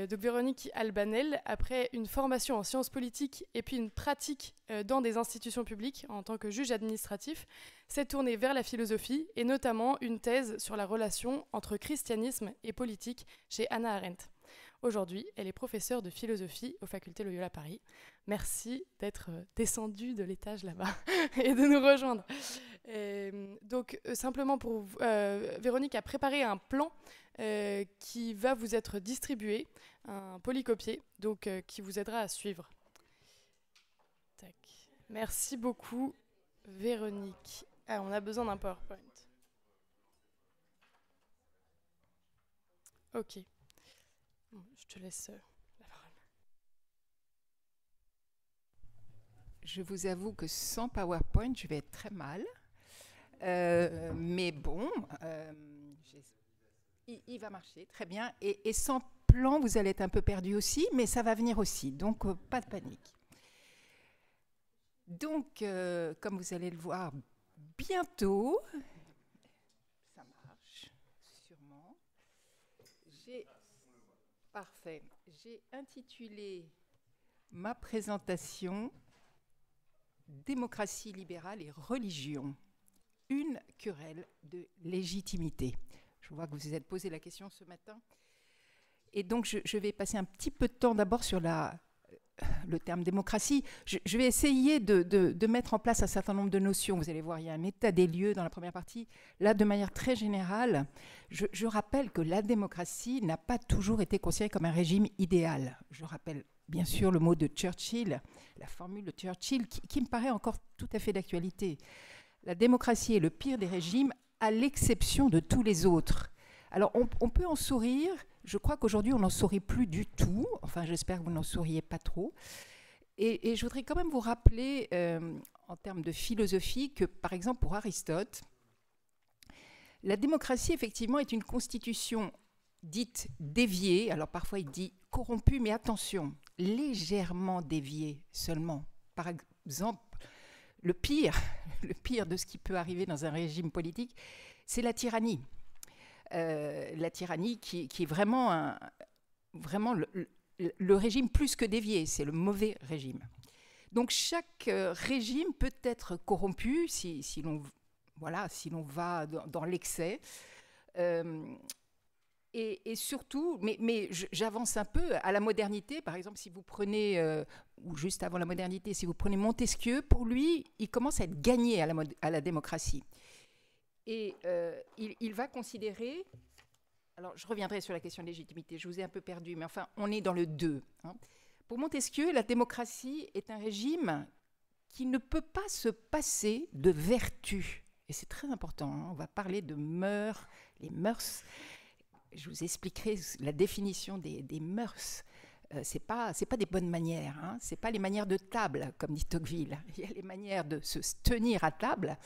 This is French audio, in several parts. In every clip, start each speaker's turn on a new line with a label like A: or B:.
A: Donc Véronique Albanel, après une formation en sciences politiques et puis une pratique dans des institutions publiques en tant que juge administratif, s'est tournée vers la philosophie et notamment une thèse sur la relation entre christianisme et politique chez Hannah Arendt. Aujourd'hui, elle est professeure de philosophie aux facultés Loyola Paris. Merci d'être descendue de l'étage là-bas et de nous rejoindre. Simplement pour Véronique a préparé un plan qui va vous être distribué, un polycopié, donc qui vous aidera à suivre. Tac. Merci beaucoup, Véronique. Ah, on a besoin d'un PowerPoint. Ok. Je te laisse la parole.
B: Je vous avoue que sans PowerPoint, je vais être très mal. Mais bon, il va marcher très bien. Et sans plan, vous allez être un peu perdu aussi, mais ça va venir aussi. Donc, pas de panique. Donc, comme vous allez le voir bientôt, ça marche sûrement. Parfait. J'ai intitulé ma présentation « Démocratie libérale et religion, une querelle de légitimité ». Je vois que vous vous êtes posé la question ce matin. Et donc, je vais passer un petit peu de temps d'abord sur le terme démocratie. Je vais essayer de mettre en place un certain nombre de notions. Vous allez voir, il y a un état des lieux dans la première partie. Là, de manière très générale, je rappelle que la démocratie n'a pas toujours été considérée comme un régime idéal. Je rappelle bien sûr le mot de Churchill, la formule de Churchill, qui me paraît encore tout à fait d'actualité. La démocratie est le pire des régimes, à l'exception de tous les autres. Alors, on peut en sourire. Je crois qu'aujourd'hui, on n'en sourit plus du tout. Enfin, j'espère que vous n'en souriez pas trop. Et je voudrais quand même vous rappeler, en termes de philosophie, que, par exemple, pour Aristote, la démocratie, effectivement, est une constitution dite déviée. Alors, parfois, il dit corrompue, mais attention, légèrement déviée seulement. Par exemple, le pire de ce qui peut arriver dans un régime politique, c'est la tyrannie. La tyrannie qui est vraiment le régime plus que dévié, c'est le mauvais régime. Donc chaque régime peut être corrompu si l'on va dans l'excès. Et surtout, mais j'avance un peu, à la modernité, par exemple, si vous prenez, ou juste avant la modernité, si vous prenez Montesquieu, pour lui, il commence à être gagné à la démocratie. Et il va considérer... Alors, je reviendrai sur la question de légitimité, je vous ai un peu perdu, mais enfin, on est dans le 2. Hein. Pour Montesquieu, la démocratie est un régime qui ne peut pas se passer de vertu. Et c'est très important, hein. On va parler de mœurs, les mœurs. Je vous expliquerai la définition des mœurs. Ce n'est pas des bonnes manières, hein. Ce n'est pas les manières de table, comme dit Tocqueville. Il y a les manières de se tenir à table,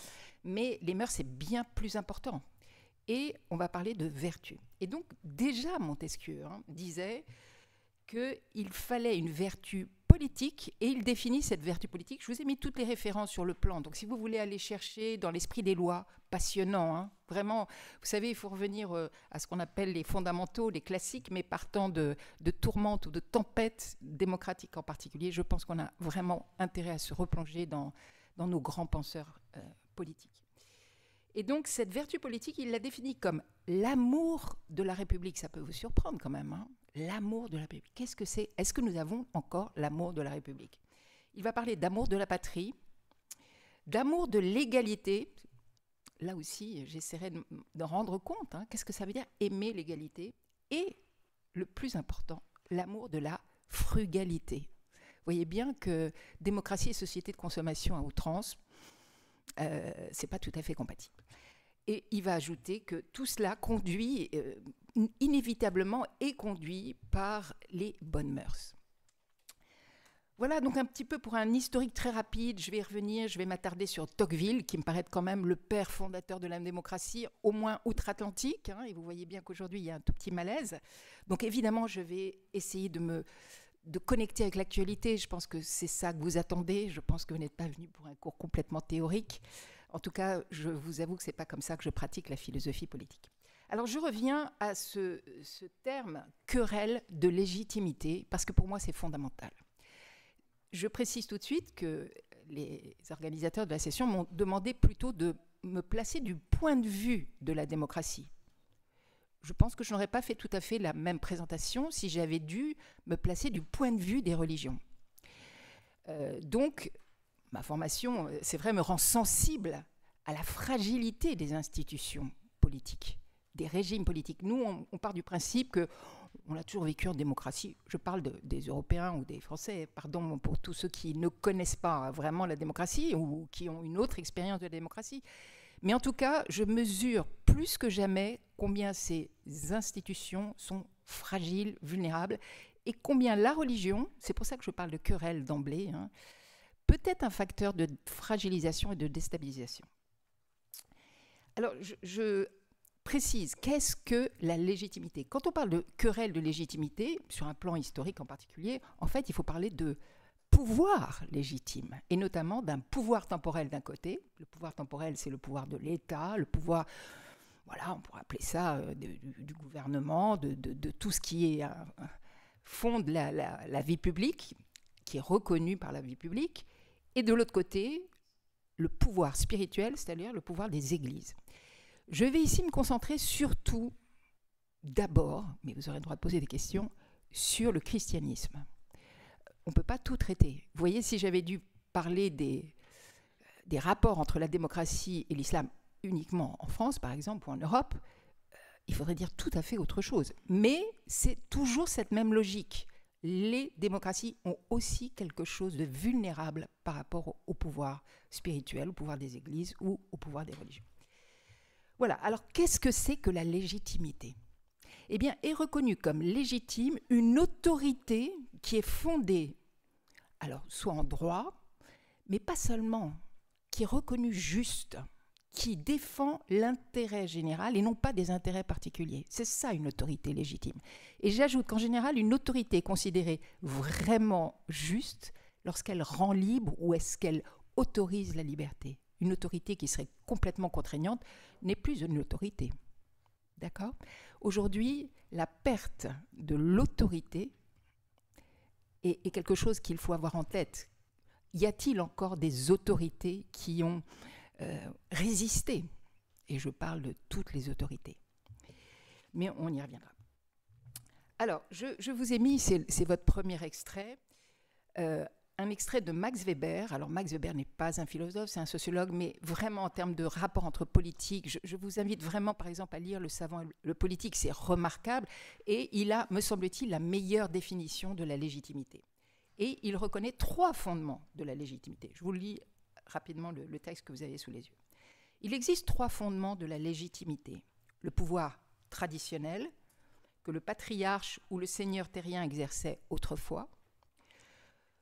B: mais les mœurs, c'est bien plus important. Et on va parler de vertu. Et donc, déjà, Montesquieu disait qu'il fallait une vertu politique, et il définit cette vertu politique. Je vous ai mis toutes les références sur le plan. Donc, si vous voulez aller chercher dans l'esprit des lois, passionnant, hein, vraiment, vous savez, il faut revenir à ce qu'on appelle les fondamentaux, les classiques, mais partant de tourmentes ou de tempêtes démocratiques en particulier. Je pense qu'on a vraiment intérêt à se replonger dans nos grands penseurs politiques. Et donc, cette vertu politique, il la définit comme l'amour de la République. Ça peut vous surprendre quand même, hein. L'amour de la République. Qu'est-ce que c'est ? Est-ce que nous avons encore l'amour de la République ? Il va parler d'amour de la patrie, d'amour de l'égalité. Là aussi, j'essaierai d'en rendre compte. Hein. Qu'est-ce que ça veut dire aimer l'égalité ? Et, le plus important, l'amour de la frugalité. Vous voyez bien que démocratie et société de consommation à outrance, c'est pas tout à fait compatible. Et il va ajouter que tout cela conduit, inévitablement, est conduit par les bonnes mœurs. Voilà donc un petit peu pour un historique très rapide. Je vais y revenir, je vais m'attarder sur Tocqueville, qui me paraît quand même le père fondateur de la démocratie, au moins outre-Atlantique. Hein, et vous voyez bien qu'aujourd'hui, il y a un tout petit malaise. Donc évidemment, je vais essayer de connecter avec l'actualité. Je pense que c'est ça que vous attendez. Je pense que vous n'êtes pas venu pour un cours complètement théorique. En tout cas, je vous avoue que ce n'est pas comme ça que je pratique la philosophie politique. Alors je reviens à ce terme querelle de légitimité, parce que pour moi c'est fondamental. Je précise tout de suite que les organisateurs de la session m'ont demandé plutôt de me placer du point de vue de la démocratie. Je pense que je n'aurais pas fait tout à fait la même présentation si j'avais dû me placer du point de vue des religions. Donc, ma formation, c'est vrai, me rend sensible à la fragilité des institutions politiques, des régimes politiques. Nous, on part du principe qu'on a toujours vécu en démocratie. Je parle des Européens ou des Français, pardon pour tous ceux qui ne connaissent pas vraiment la démocratie ou qui ont une autre expérience de la démocratie. Mais en tout cas, je mesure plus que jamais combien ces institutions sont fragiles, vulnérables, et combien la religion, c'est pour ça que je parle de querelle d'emblée, peut être un facteur de fragilisation et de déstabilisation. Alors, je précise, qu'est-ce que la légitimité ? Quand on parle de querelle de légitimité, sur un plan historique en particulier, en fait, il faut parler de pouvoir légitime, et notamment d'un pouvoir temporel d'un côté. Le pouvoir temporel, c'est le pouvoir de l'État, le pouvoir, voilà, on pourrait appeler ça du gouvernement, de tout ce qui est fonde la vie publique, qui est reconnu par la vie publique, et de l'autre côté, le pouvoir spirituel, c'est-à-dire le pouvoir des églises. Je vais ici me concentrer surtout, d'abord, mais vous aurez le droit de poser des questions, sur le christianisme. On ne peut pas tout traiter. Vous voyez, si j'avais dû parler des rapports entre la démocratie et l'islam uniquement en France, par exemple, ou en Europe, il faudrait dire tout à fait autre chose. Mais c'est toujours cette même logique. Les démocraties ont aussi quelque chose de vulnérable par rapport au pouvoir spirituel, au pouvoir des églises ou au pouvoir des religions. Voilà, alors qu'est-ce que c'est que la légitimité ? Eh bien, est reconnue comme légitime une autorité qui est fondée, alors soit en droit, mais pas seulement, qui est reconnue juste, qui défend l'intérêt général et non pas des intérêts particuliers. C'est ça une autorité légitime. Et j'ajoute qu'en général, une autorité est considérée vraiment juste lorsqu'elle rend libre ou est-ce qu'elle autorise la liberté. Une autorité qui serait complètement contraignante n'est plus une autorité. D'accord ? Aujourd'hui, la perte de l'autorité est quelque chose qu'il faut avoir en tête. Y a-t-il encore des autorités qui ont résisté ? Et je parle de toutes les autorités. Mais on y reviendra. Alors, je vous ai mis, c'est votre premier extrait, un extrait de Max Weber. Alors, Max Weber n'est pas un philosophe, c'est un sociologue, mais vraiment en termes de rapport entre politique, je vous invite vraiment, par exemple, à lire Le savant et le politique, c'est remarquable, et il a, me semble-t-il, la meilleure définition de la légitimité. Et il reconnaît 3 fondements de la légitimité. Je vous lis rapidement le texte que vous avez sous les yeux. Il existe 3 fondements de la légitimité. Le pouvoir traditionnel, que le patriarche ou le seigneur terrien exerçait autrefois.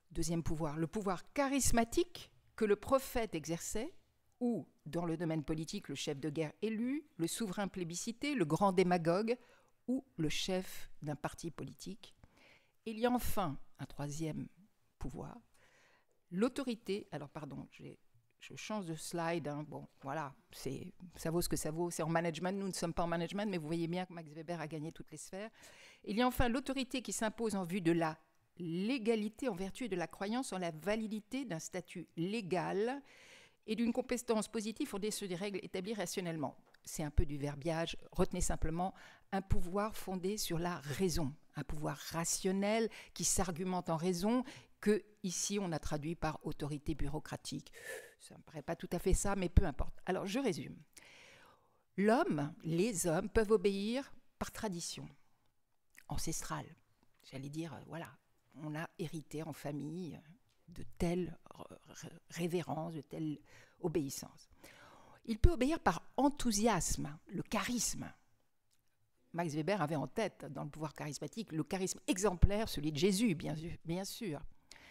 B: Deuxième pouvoir, le pouvoir charismatique que le prophète exerçait, ou, dans le domaine politique, le chef de guerre élu, le souverain plébiscité, le grand démagogue, ou le chef d'un parti politique. Et il y a enfin un 3e pouvoir, l'autorité. Alors, pardon, je change de slide. Bon, voilà, ça vaut ce que ça vaut. C'est en management. Nous ne sommes pas en management, mais vous voyez bien que Max Weber a gagné toutes les sphères. Il y a enfin l'autorité qui s'impose en vue de la légalité en vertu de la croyance en la validité d'un statut légal et d'une compétence positive fondée sur des règles établies rationnellement. C'est un peu du verbiage. Retenez simplement un pouvoir fondé sur la raison, un pouvoir rationnel qui s'argumente en raison, que ici on a traduit par autorité bureaucratique. Ça ne me paraît pas tout à fait ça, mais peu importe. Alors je résume. Les hommes peuvent obéir par tradition ancestrale. J'allais dire, voilà, on a hérité en famille de telle révérence, de telle obéissance. Il peut obéir par enthousiasme, le charisme. Max Weber avait en tête, dans le pouvoir charismatique, le charisme exemplaire, celui de Jésus, bien sûr.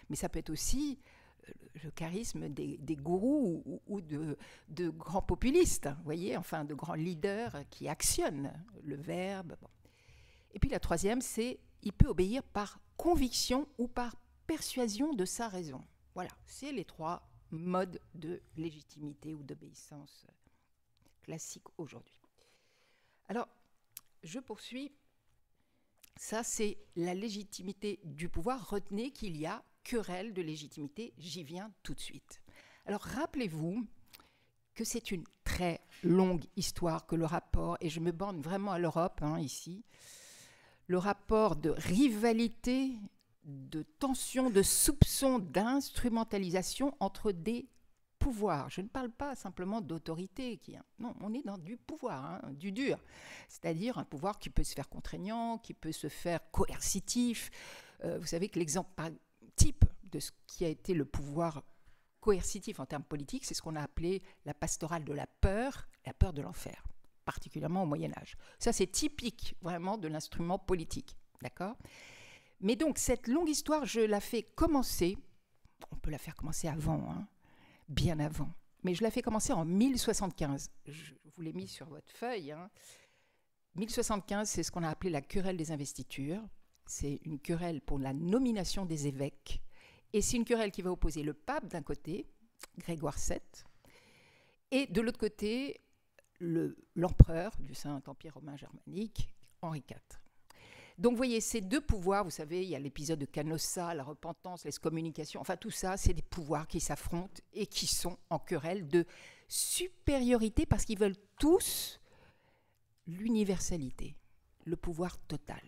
B: Mais ça peut être aussi le charisme des gourous ou de grands populistes, vous voyez, enfin de grands leaders qui actionnent le verbe. Bon. Et puis la 3e, c'est il peut obéir par conviction ou par persuasion de sa raison. Voilà, c'est les 3 modes de légitimité ou d'obéissance classiques aujourd'hui. Alors, je poursuis. Ça, c'est la légitimité du pouvoir. Retenez qu'il y a querelle de légitimité. J'y viens tout de suite. Alors, rappelez-vous que c'est une très longue histoire que le rapport, et je me borne vraiment à l'Europe, ici, le rapport de rivalité, de tension, de soupçon, d'instrumentalisation entre des pouvoir. Je ne parle pas simplement d'autorité. Non, on est dans du pouvoir, du dur. C'est-à-dire un pouvoir qui peut se faire contraignant, qui peut se faire coercitif. Vous savez que l'exemple type de ce qui a été le pouvoir coercitif en termes politiques, c'est ce qu'on a appelé la pastorale de la peur de l'enfer, particulièrement au Moyen-Âge. Ça, c'est typique vraiment de l'instrument politique. D'accord ? Mais donc, cette longue histoire, je la fais commencer, on peut la faire commencer avant, bien avant. Mais je la fais commencer en 1075. Je vous l'ai mis sur votre feuille. 1075, c'est ce qu'on a appelé la querelle des investitures. C'est une querelle pour la nomination des évêques. Et c'est une querelle qui va opposer le pape d'un côté, Grégoire VII, et de l'autre côté, l'empereur du Saint-Empire romain germanique, Henri IV. Donc, vous voyez, ces deux pouvoirs, vous savez, il y a l'épisode de Canossa, la repentance, l'excommunication, enfin tout ça, c'est des pouvoirs qui s'affrontent et qui sont en querelle de supériorité parce qu'ils veulent tous l'universalité, le pouvoir total.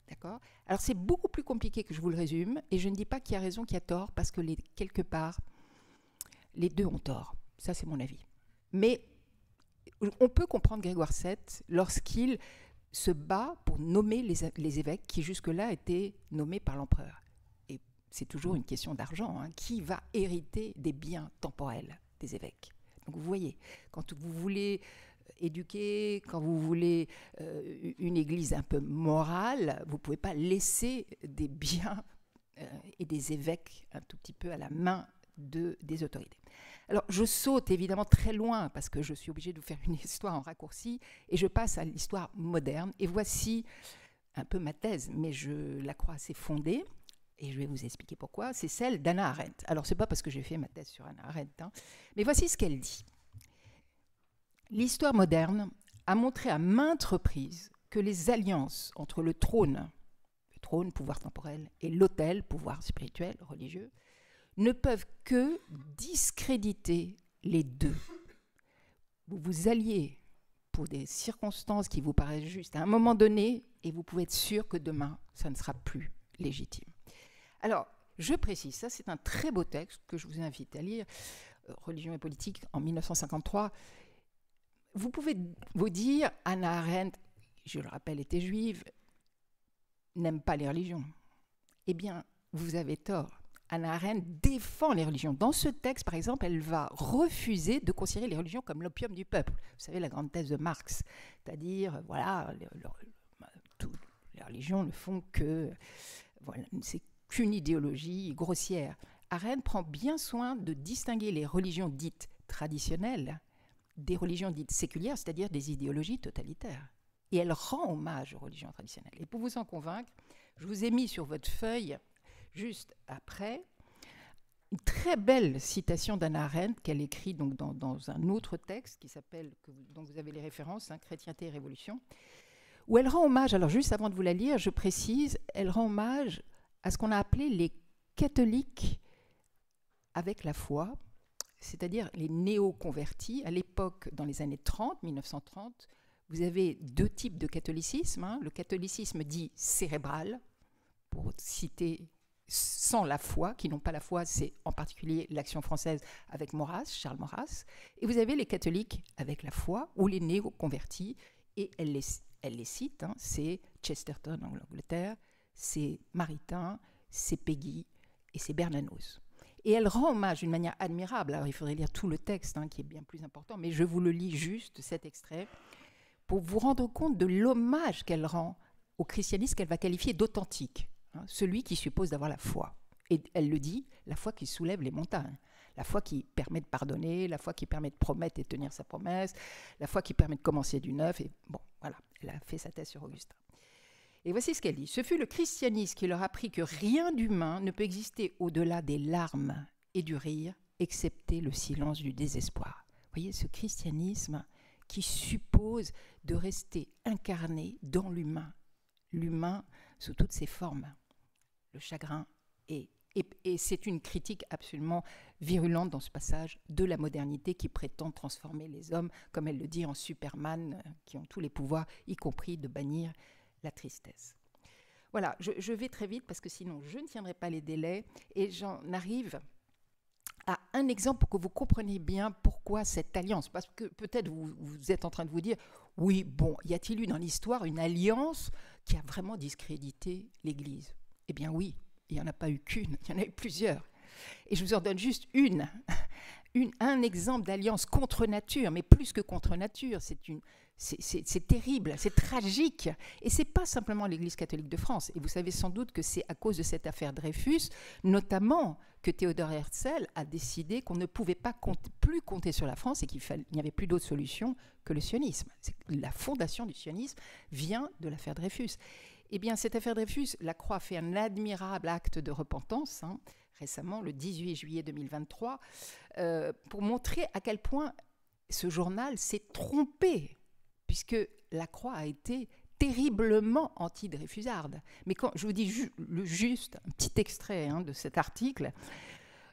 B: D'accord ? Alors, c'est beaucoup plus compliqué que je vous le résume, et je ne dis pas qui a raison, qui a tort, parce que quelque part, les deux ont tort. Ça, c'est mon avis. Mais on peut comprendre Grégoire VII lorsqu'il se bat pour nommer les évêques qui jusque-là étaient nommés par l'empereur. Et c'est toujours une question d'argent. Qui va hériter des biens temporels des évêques ? Donc vous voyez, quand vous voulez éduquer, quand vous voulez une église un peu morale, vous ne pouvez pas laisser des biens et des évêques un tout petit peu à la main des autorités. Alors, je saute évidemment très loin parce que je suis obligée de vous faire une histoire en raccourci et je passe à l'histoire moderne. Et voici un peu ma thèse, mais je la crois assez fondée et je vais vous expliquer pourquoi. C'est celle d'Hannah Arendt. Alors, ce n'est pas parce que j'ai fait ma thèse sur Hannah Arendt, mais voici ce qu'elle dit. L'histoire moderne a montré à maintes reprises que les alliances entre le trône, pouvoir temporel, et l'autel, pouvoir spirituel, religieux, ne peuvent que discréditer les deux. Vous vous alliez pour des circonstances qui vous paraissent justes à un moment donné et vous pouvez être sûr que demain, ça ne sera plus légitime. Alors, je précise, ça c'est un très beau texte que je vous invite à lire, Religion et politique en 1953. Vous pouvez vous dire, Hannah Arendt, je le rappelle, était juive, n'aime pas les religions. Eh bien, vous avez tort. Hannah Arendt défend les religions. Dans ce texte, par exemple, elle va refuser de considérer les religions comme l'opium du peuple. Vous savez, la grande thèse de Marx, c'est-à-dire, voilà, les religions ne font que, voilà, c'est qu'une idéologie grossière. Arendt prend bien soin de distinguer les religions dites traditionnelles des religions dites séculières, c'est-à-dire des idéologies totalitaires. Et elle rend hommage aux religions traditionnelles. Et pour vous en convaincre, je vous ai mis sur votre feuille juste après, une très belle citation d'Hannah Arendt qu'elle écrit donc dans un autre texte qui s'appelle, dont vous avez les références, Chrétienté et Révolution, où elle rend hommage, alors juste avant de vous la lire, je précise, elle rend hommage à ce qu'on a appelé les catholiques avec la foi, c'est-à-dire les néo-convertis. À l'époque, dans les années 30, 1930, vous avez deux types de catholicisme. Le catholicisme dit cérébral, pour citer sans la foi, qui n'ont pas la foi, c'est en particulier l'Action française avec Maurras, Charles Maurras. Et vous avez les catholiques avec la foi, ou les néo-convertis, et elle les cite, c'est Chesterton en Angleterre, c'est Maritain, c'est Péguy et c'est Bernanos. Et elle rend hommage d'une manière admirable. Alors il faudrait lire tout le texte, qui est bien plus important, mais je vous le lis juste, cet extrait, pour vous rendre compte de l'hommage qu'elle rend au christianisme qu'elle va qualifier d'authentique. Celui qui suppose d'avoir la foi. Et elle le dit, la foi qui soulève les montagnes, la foi qui permet de pardonner, la foi qui permet de promettre et de tenir sa promesse, la foi qui permet de commencer du neuf. Et bon, voilà, elle a fait sa thèse sur Augustin. Et voici ce qu'elle dit. « Ce fut le christianisme qui leur apprit que rien d'humain ne peut exister au-delà des larmes et du rire, excepté le silence du désespoir. » Vous voyez, ce christianisme qui suppose de rester incarné dans l'humain, l'humain sous toutes ses formes, le chagrin. Et c'est une critique absolument virulente dans ce passage de la modernité qui prétend transformer les hommes, comme elle le dit, en Superman, qui ont tous les pouvoirs, y compris de bannir la tristesse. Voilà, je vais très vite parce que sinon je ne tiendrai pas les délais et j'en arrive à un exemple pour que vous compreniez bien pourquoi cette alliance. Parce que peut-être vous êtes en train de vous dire, oui, bon, y a-t-il eu dans l'histoire une alliance qui a vraiment discrédité l'Église? Eh bien oui, il n'y en a pas eu qu'une, il y en a eu plusieurs. Et je vous en donne juste un exemple d'alliance contre nature, mais plus que contre nature, c'est terrible, c'est tragique. Et ce n'est pas simplement l'Église catholique de France. Et vous savez sans doute que c'est à cause de cette affaire Dreyfus, notamment, que Theodor Herzl a décidé qu'on ne pouvait pas plus compter sur la France et qu'il n'y avait plus d'autre solution que le sionisme. La fondation du sionisme vient de l'affaire Dreyfus. Eh bien, cette affaire Dreyfus, la Croix a fait un admirable acte de repentance, récemment, le 18 juillet 2023, pour montrer à quel point ce journal s'est trompé, puisque la Croix a été terriblement anti-dreyfusarde. Mais quand je vous dis juste un petit extrait de cet article,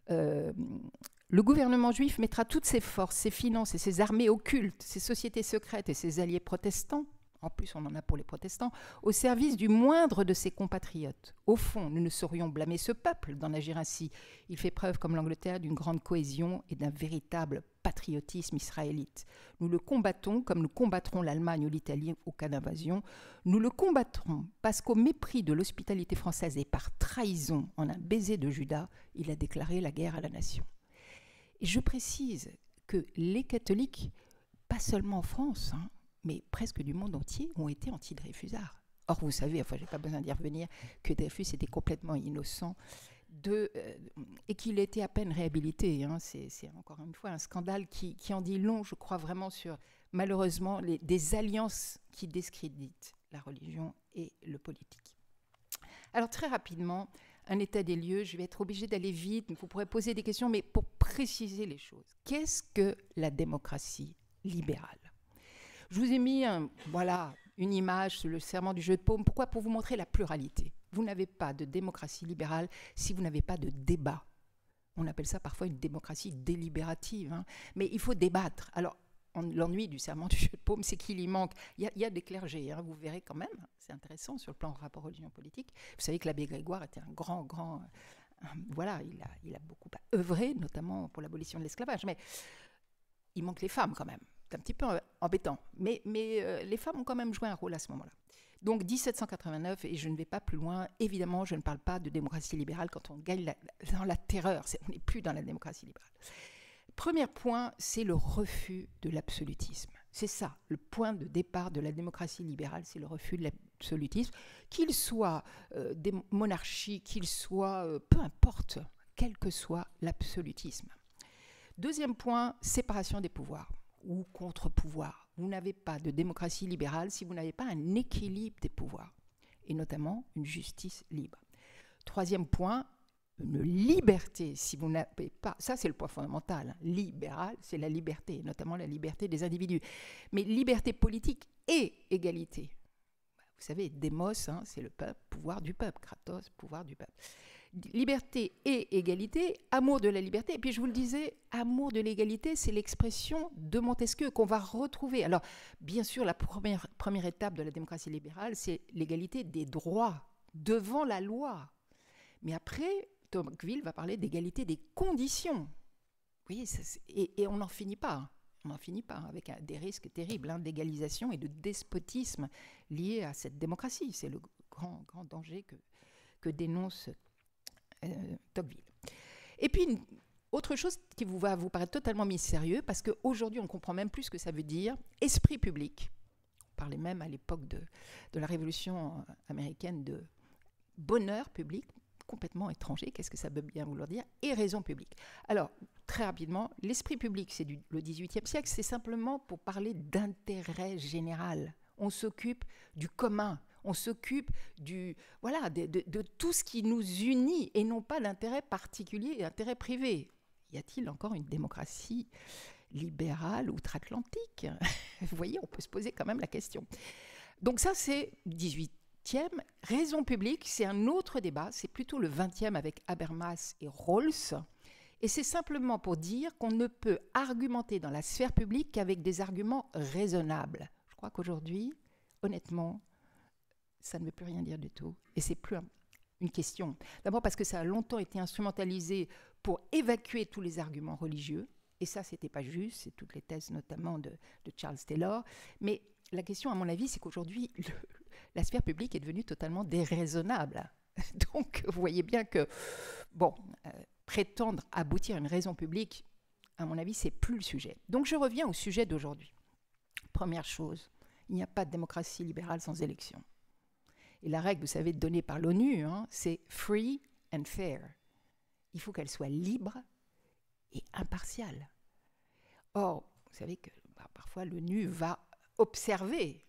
B: le gouvernement juif mettra toutes ses forces, ses finances et ses armées occultes, ses sociétés secrètes et ses alliés protestants, en plus on en a pour les protestants, au service du moindre de ses compatriotes. Au fond, nous ne saurions blâmer ce peuple d'en agir ainsi. Il fait preuve, comme l'Angleterre, d'une grande cohésion et d'un véritable patriotisme israélite. Nous le combattons comme nous combattrons l'Allemagne ou l'Italie au cas d'invasion. Nous le combattrons parce qu'au mépris de l'hospitalité française et par trahison en un baiser de Judas, il a déclaré la guerre à la nation. Et je précise que les catholiques, pas seulement en France, mais presque du monde entier, ont été anti-dreyfusards. Or, vous savez, je n'ai pas besoin d'y revenir, que Dreyfus était complètement innocent et qu'il était à peine réhabilité. C'est encore une fois un scandale qui en dit long, je crois vraiment, sur, malheureusement, des alliances qui discréditent la religion et le politique. Alors, très rapidement, un état des lieux, je vais être obligée d'aller vite, vous pourrez poser des questions, mais pour préciser les choses. Qu'est-ce que la démocratie libérale ? Je vous ai mis une image sur le serment du jeu de paume. Pourquoi ? Pour vous montrer la pluralité. Vous n'avez pas de démocratie libérale si vous n'avez pas de débat. On appelle ça parfois une démocratie délibérative. Mais il faut débattre. Alors, l'ennui du serment du jeu de paume, c'est qu'il y manque. Il y a des clergés, vous verrez quand même. C'est intéressant sur le plan rapport religion-politique. Vous savez que l'abbé Grégoire était un grand... il a beaucoup œuvré, notamment pour l'abolition de l'esclavage. Mais il manque les femmes quand même. C'est un petit peu embêtant. Mais les femmes ont quand même joué un rôle à ce moment-là. Donc 1789, et je ne vais pas plus loin, évidemment, je ne parle pas de démocratie libérale quand on gagne dans la terreur. On n'est plus dans la démocratie libérale. Premier point, c'est le refus de l'absolutisme. C'est ça, le point de départ de la démocratie libérale, c'est le refus de l'absolutisme, qu'il soit des monarchies, qu'il soit, peu importe, quel que soit l'absolutisme. Deuxième point, séparation des pouvoirs ou contre-pouvoir. Vous n'avez pas de démocratie libérale si vous n'avez pas un équilibre des pouvoirs, et notamment une justice libre. Troisième point, une liberté, si vous n'avez pas... Ça, c'est le point fondamental. Libéral, c'est la liberté, notamment la liberté des individus. Mais liberté politique et égalité. Vous savez, démos, c'est le peuple, pouvoir du peuple. Kratos, pouvoir du peuple. Liberté et égalité, amour de la liberté. Et puis je vous le disais, amour de l'égalité, c'est l'expression de Montesquieu qu'on va retrouver. Alors, bien sûr, la première étape de la démocratie libérale, c'est l'égalité des droits devant la loi. Mais après, Tocqueville va parler d'égalité des conditions. Vous voyez, et on n'en finit pas. On n'en finit pas avec des risques terribles d'égalisation et de despotisme liés à cette démocratie. C'est le grand danger que dénonce Tocqueville. Et puis, autre chose qui va vous paraître totalement mystérieux, parce qu'aujourd'hui, on ne comprend même plus ce que ça veut dire, esprit public. On parlait même à l'époque de la Révolution américaine de bonheur public, complètement étranger, qu'est-ce que ça veut bien vouloir dire, et raison publique. Alors, très rapidement, l'esprit public, c'est le XVIIIe siècle, c'est simplement pour parler d'intérêt général. On s'occupe du commun, on s'occupe de tout ce qui nous unit et non pas d'intérêt particulier et d'intérêt privé. Y a-t-il encore une démocratie libérale outre-Atlantique? Vous voyez, on peut se poser quand même la question. Donc ça, c'est 18e. Raison publique, c'est un autre débat. C'est plutôt le 20e avec Habermas et Rawls. Et c'est simplement pour dire qu'on ne peut argumenter dans la sphère publique qu'avec des arguments raisonnables. Je crois qu'aujourd'hui, honnêtement, ça ne veut plus rien dire du tout. Et c'est plus une question. D'abord parce que ça a longtemps été instrumentalisé pour évacuer tous les arguments religieux. Et ça, ce n'était pas juste. C'est toutes les thèses notamment de Charles Taylor. Mais la question, à mon avis, c'est qu'aujourd'hui, la sphère publique est devenue totalement déraisonnable. Donc, vous voyez bien que, bon, prétendre aboutir à une raison publique, à mon avis, c'est plus le sujet. Donc, je reviens au sujet d'aujourd'hui. Première chose, il n'y a pas de démocratie libérale sans élection. Et la règle, vous savez, donnée par l'ONU, c'est « free and fair ». Il faut qu'elle soit libre et impartiale. Or, vous savez que parfois l'ONU va observer.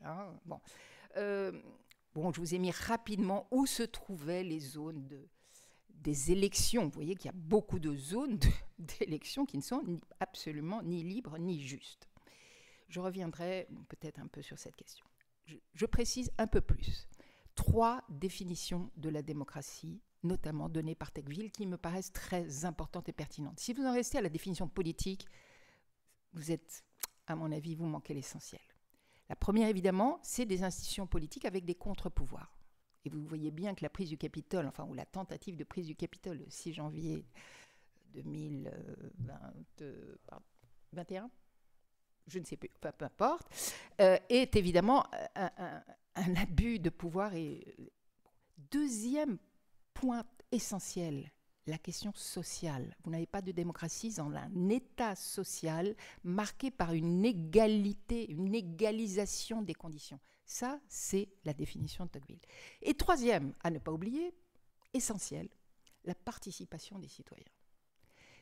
B: Bon, je vous ai mis rapidement où se trouvaient les zones des élections. Vous voyez qu'il y a beaucoup de zones d'élections qui ne sont absolument ni libres ni justes. Je reviendrai peut-être un peu sur cette question. Je précise un peu plus. 3 définitions de la démocratie, notamment données par Tocqueville, qui me paraissent très importantes et pertinentes. Si vous en restez à la définition politique, vous êtes, à mon avis, vous manquez l'essentiel. La première, évidemment, c'est des institutions politiques avec des contre-pouvoirs. Et vous voyez bien que la prise du Capitole, ou la tentative de prise du Capitole le 6 janvier 2021, je ne sais plus, peu importe, est évidemment un abus de pouvoir. Et deuxième point essentiel, la question sociale. Vous n'avez pas de démocratie sans un État social marqué par une égalité, une égalisation des conditions. Ça, c'est la définition de Tocqueville. Et troisième, à ne pas oublier, essentiel, la participation des citoyens.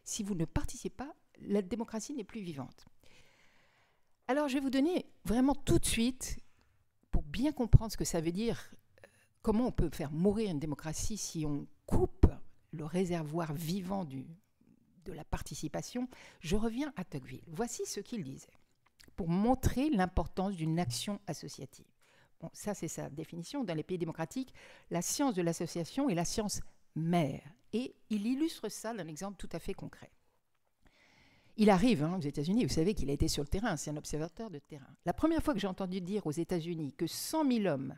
B: Si vous ne participez pas, la démocratie n'est plus vivante. Alors, je vais vous donner vraiment tout de suite, pour bien comprendre ce que ça veut dire, comment on peut faire mourir une démocratie si on coupe le réservoir vivant de la participation, je reviens à Tocqueville. Voici ce qu'il disait, pour montrer l'importance d'une action associative. Bon, ça, c'est sa définition. Dans les pays démocratiques, la science de l'association est la science mère. Et il illustre ça d'un exemple tout à fait concret. Il arrive aux États-Unis, vous savez qu'il a été sur le terrain, c'est un observateur de terrain. La première fois que j'ai entendu dire aux États-Unis que 100 000 hommes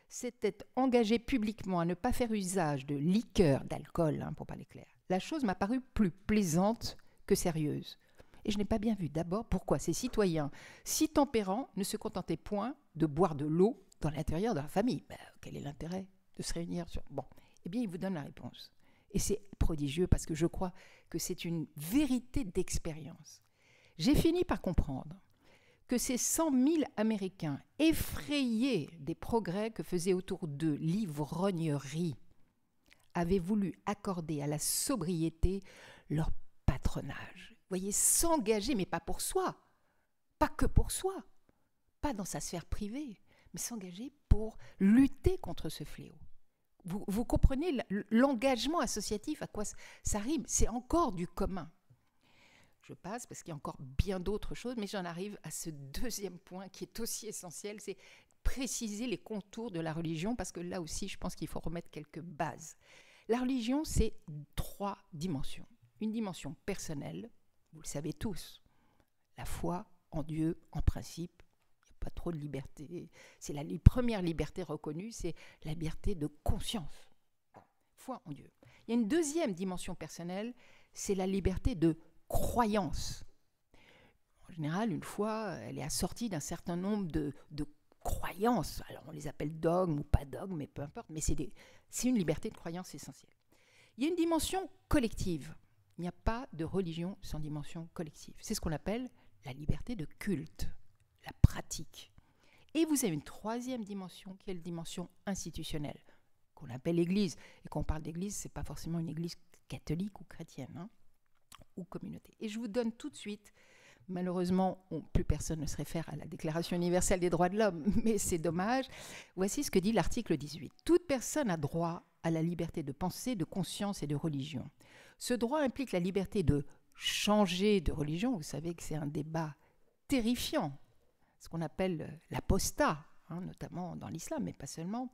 B: s'étaient engagés publiquement à ne pas faire usage de liqueur, d'alcool, pour parler clair, la chose m'a paru plus plaisante que sérieuse. Et je n'ai pas bien vu d'abord pourquoi ces citoyens si tempérants ne se contentaient point de boire de l'eau dans l'intérieur de la famille. Quel est l'intérêt de se réunir sur... Bon, eh bien, il vous donne la réponse. Et c'est prodigieux parce que je crois que c'est une vérité d'expérience. J'ai fini par comprendre que ces 100 000 Américains, effrayés des progrès que faisait autour d'eux l'ivrognerie, avaient voulu accorder à la sobriété leur patronage. Vous voyez, s'engager, mais pas pour soi, pas que pour soi, pas dans sa sphère privée, mais s'engager pour lutter contre ce fléau. Vous comprenez l'engagement associatif, à quoi ça rime? C'est encore du commun. Je passe parce qu'il y a encore bien d'autres choses, mais j'en arrive à ce deuxième point qui est aussi essentiel, c'est préciser les contours de la religion, parce que là aussi, je pense qu'il faut remettre quelques bases. La religion, c'est 3 dimensions. Une dimension personnelle, vous le savez tous, la foi en Dieu, en principe, pas trop de liberté. C'est la première liberté reconnue, c'est la liberté de conscience. Foi en Dieu. Il y a une deuxième dimension personnelle, c'est la liberté de croyance. En général, une foi, elle est assortie d'un certain nombre de croyances. Alors, on les appelle dogmes ou pas dogmes, mais peu importe. Mais c'est une liberté de croyance essentielle. Il y a une dimension collective. Il n'y a pas de religion sans dimension collective. C'est ce qu'on appelle la liberté de culte. La pratique. Et vous avez une troisième dimension qui est la dimension institutionnelle, qu'on appelle l'Église. Et quand on parle d'Église, ce n'est pas forcément une Église catholique ou chrétienne, ou communauté. Et je vous donne tout de suite, malheureusement, plus personne ne se réfère à la Déclaration universelle des droits de l'homme, mais c'est dommage. Voici ce que dit l'article 18. Toute personne a droit à la liberté de pensée, de conscience et de religion. Ce droit implique la liberté de changer de religion, vous savez que c'est un débat terrifiant, ce qu'on appelle l'apostat, notamment dans l'islam, mais pas seulement.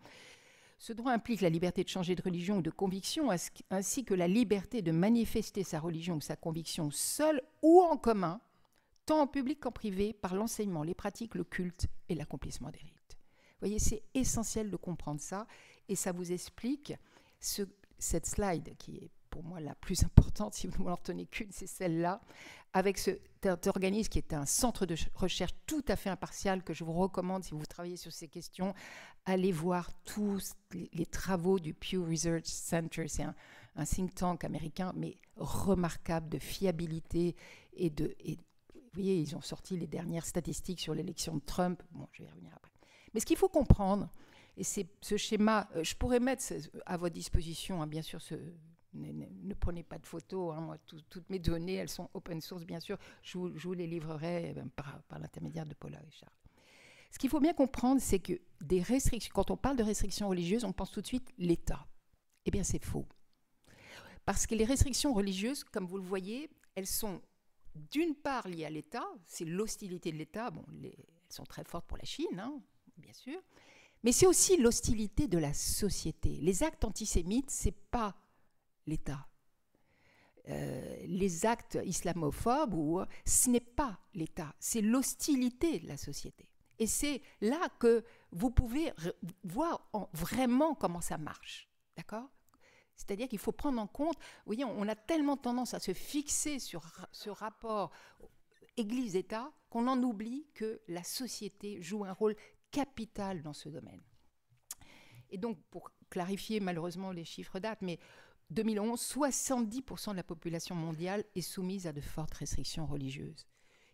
B: Ce droit implique la liberté de changer de religion ou de conviction, ainsi que la liberté de manifester sa religion ou sa conviction seule ou en commun, tant en public qu'en privé, par l'enseignement, les pratiques, le culte et l'accomplissement des rites. Vous voyez, c'est essentiel de comprendre ça, et ça vous explique cette slide qui est pour moi la plus importante, si vous ne m'en retenez qu'une, c'est celle-là, avec cet organisme qui est un centre de recherche tout à fait impartial que je vous recommande si vous travaillez sur ces questions. Allez voir tous les travaux du Pew Research Center, c'est un think tank américain, mais remarquable de fiabilité et vous voyez, ils ont sorti les dernières statistiques sur l'élection de Trump. Bon, je vais y revenir après. Mais ce qu'il faut comprendre, et c'est ce schéma, je pourrais mettre à votre disposition, bien sûr, ne prenez pas de photos, moi, toutes mes données, elles sont open source, bien sûr, je vous les livrerai par l'intermédiaire de Paula et Charles. Ce qu'il faut bien comprendre, c'est que des restrictions, quand on parle de restrictions religieuses, on pense tout de suite l'État. Eh bien, c'est faux. Parce que les restrictions religieuses, comme vous le voyez, elles sont d'une part liées à l'État, c'est l'hostilité de l'État, elles sont très fortes pour la Chine, bien sûr, mais c'est aussi l'hostilité de la société. Les actes antisémites, ce n'est pas l'État. Les actes islamophobes, ce n'est pas l'État, c'est l'hostilité de la société. Et c'est là que vous pouvez voir vraiment comment ça marche, d'accord ? C'est-à-dire qu'il faut prendre en compte, vous voyez, on a tellement tendance à se fixer sur ce rapport Église-État qu'on en oublie que la société joue un rôle capital dans ce domaine. Et donc, pour clarifier malheureusement les chiffres datent, mais 2011, 70% de la population mondiale est soumise à de fortes restrictions religieuses.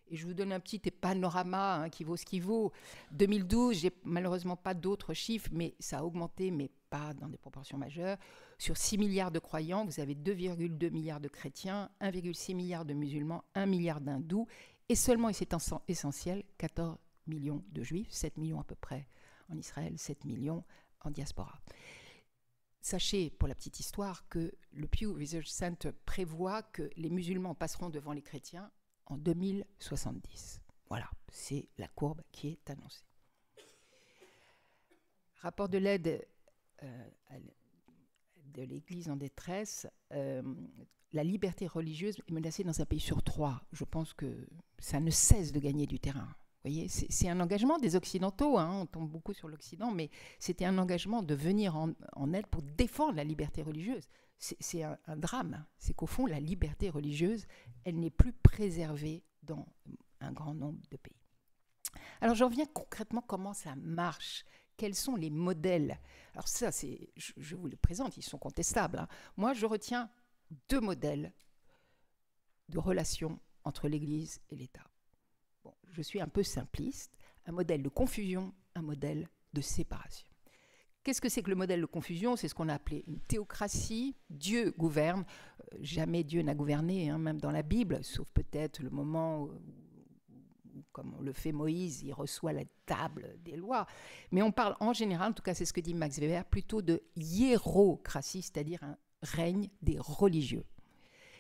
B: Et je vous donne un petit panorama qui vaut ce qu'il vaut. 2012, j'ai malheureusement pas d'autres chiffres, mais ça a augmenté, mais pas dans des proportions majeures. Sur 6 milliards de croyants, vous avez 2,2 milliards de chrétiens, 1,6 milliard de musulmans, 1 milliard d'hindous, et seulement, et c'est essentiel, 14 millions de juifs, 7 millions à peu près en Israël, 7 millions en diaspora. Sachez, pour la petite histoire, que le Pew Research Center prévoit que les musulmans passeront devant les chrétiens en 2070. Voilà, c'est la courbe qui est annoncée. Rapport de l'aide de l'Église en détresse, la liberté religieuse est menacée dans un pays sur 3. Je pense que ça ne cesse de gagner du terrain. Vous voyez, c'est un engagement des Occidentaux, on tombe beaucoup sur l'Occident, mais c'était un engagement de venir en aide pour défendre la liberté religieuse. C'est un drame, c'est qu'au fond, la liberté religieuse, elle n'est plus préservée dans un grand nombre de pays. Alors, j'en viens concrètement comment ça marche. Quels sont les modèles? Alors ça, je vous les présente, ils sont contestables. Moi, je retiens 2 modèles de relations entre l'Église et l'État. Bon, je suis un peu simpliste. Un modèle de confusion, un modèle de séparation. Qu'est-ce que c'est que le modèle de confusion? C'est ce qu'on a appelé une théocratie. Dieu gouverne. Jamais Dieu n'a gouverné, même dans la Bible, sauf peut-être le moment où, comme le fait Moïse, il reçoit la table des lois. Mais on parle en général, en tout cas c'est ce que dit Max Weber, plutôt de hiérocratie, c'est-à-dire un règne des religieux.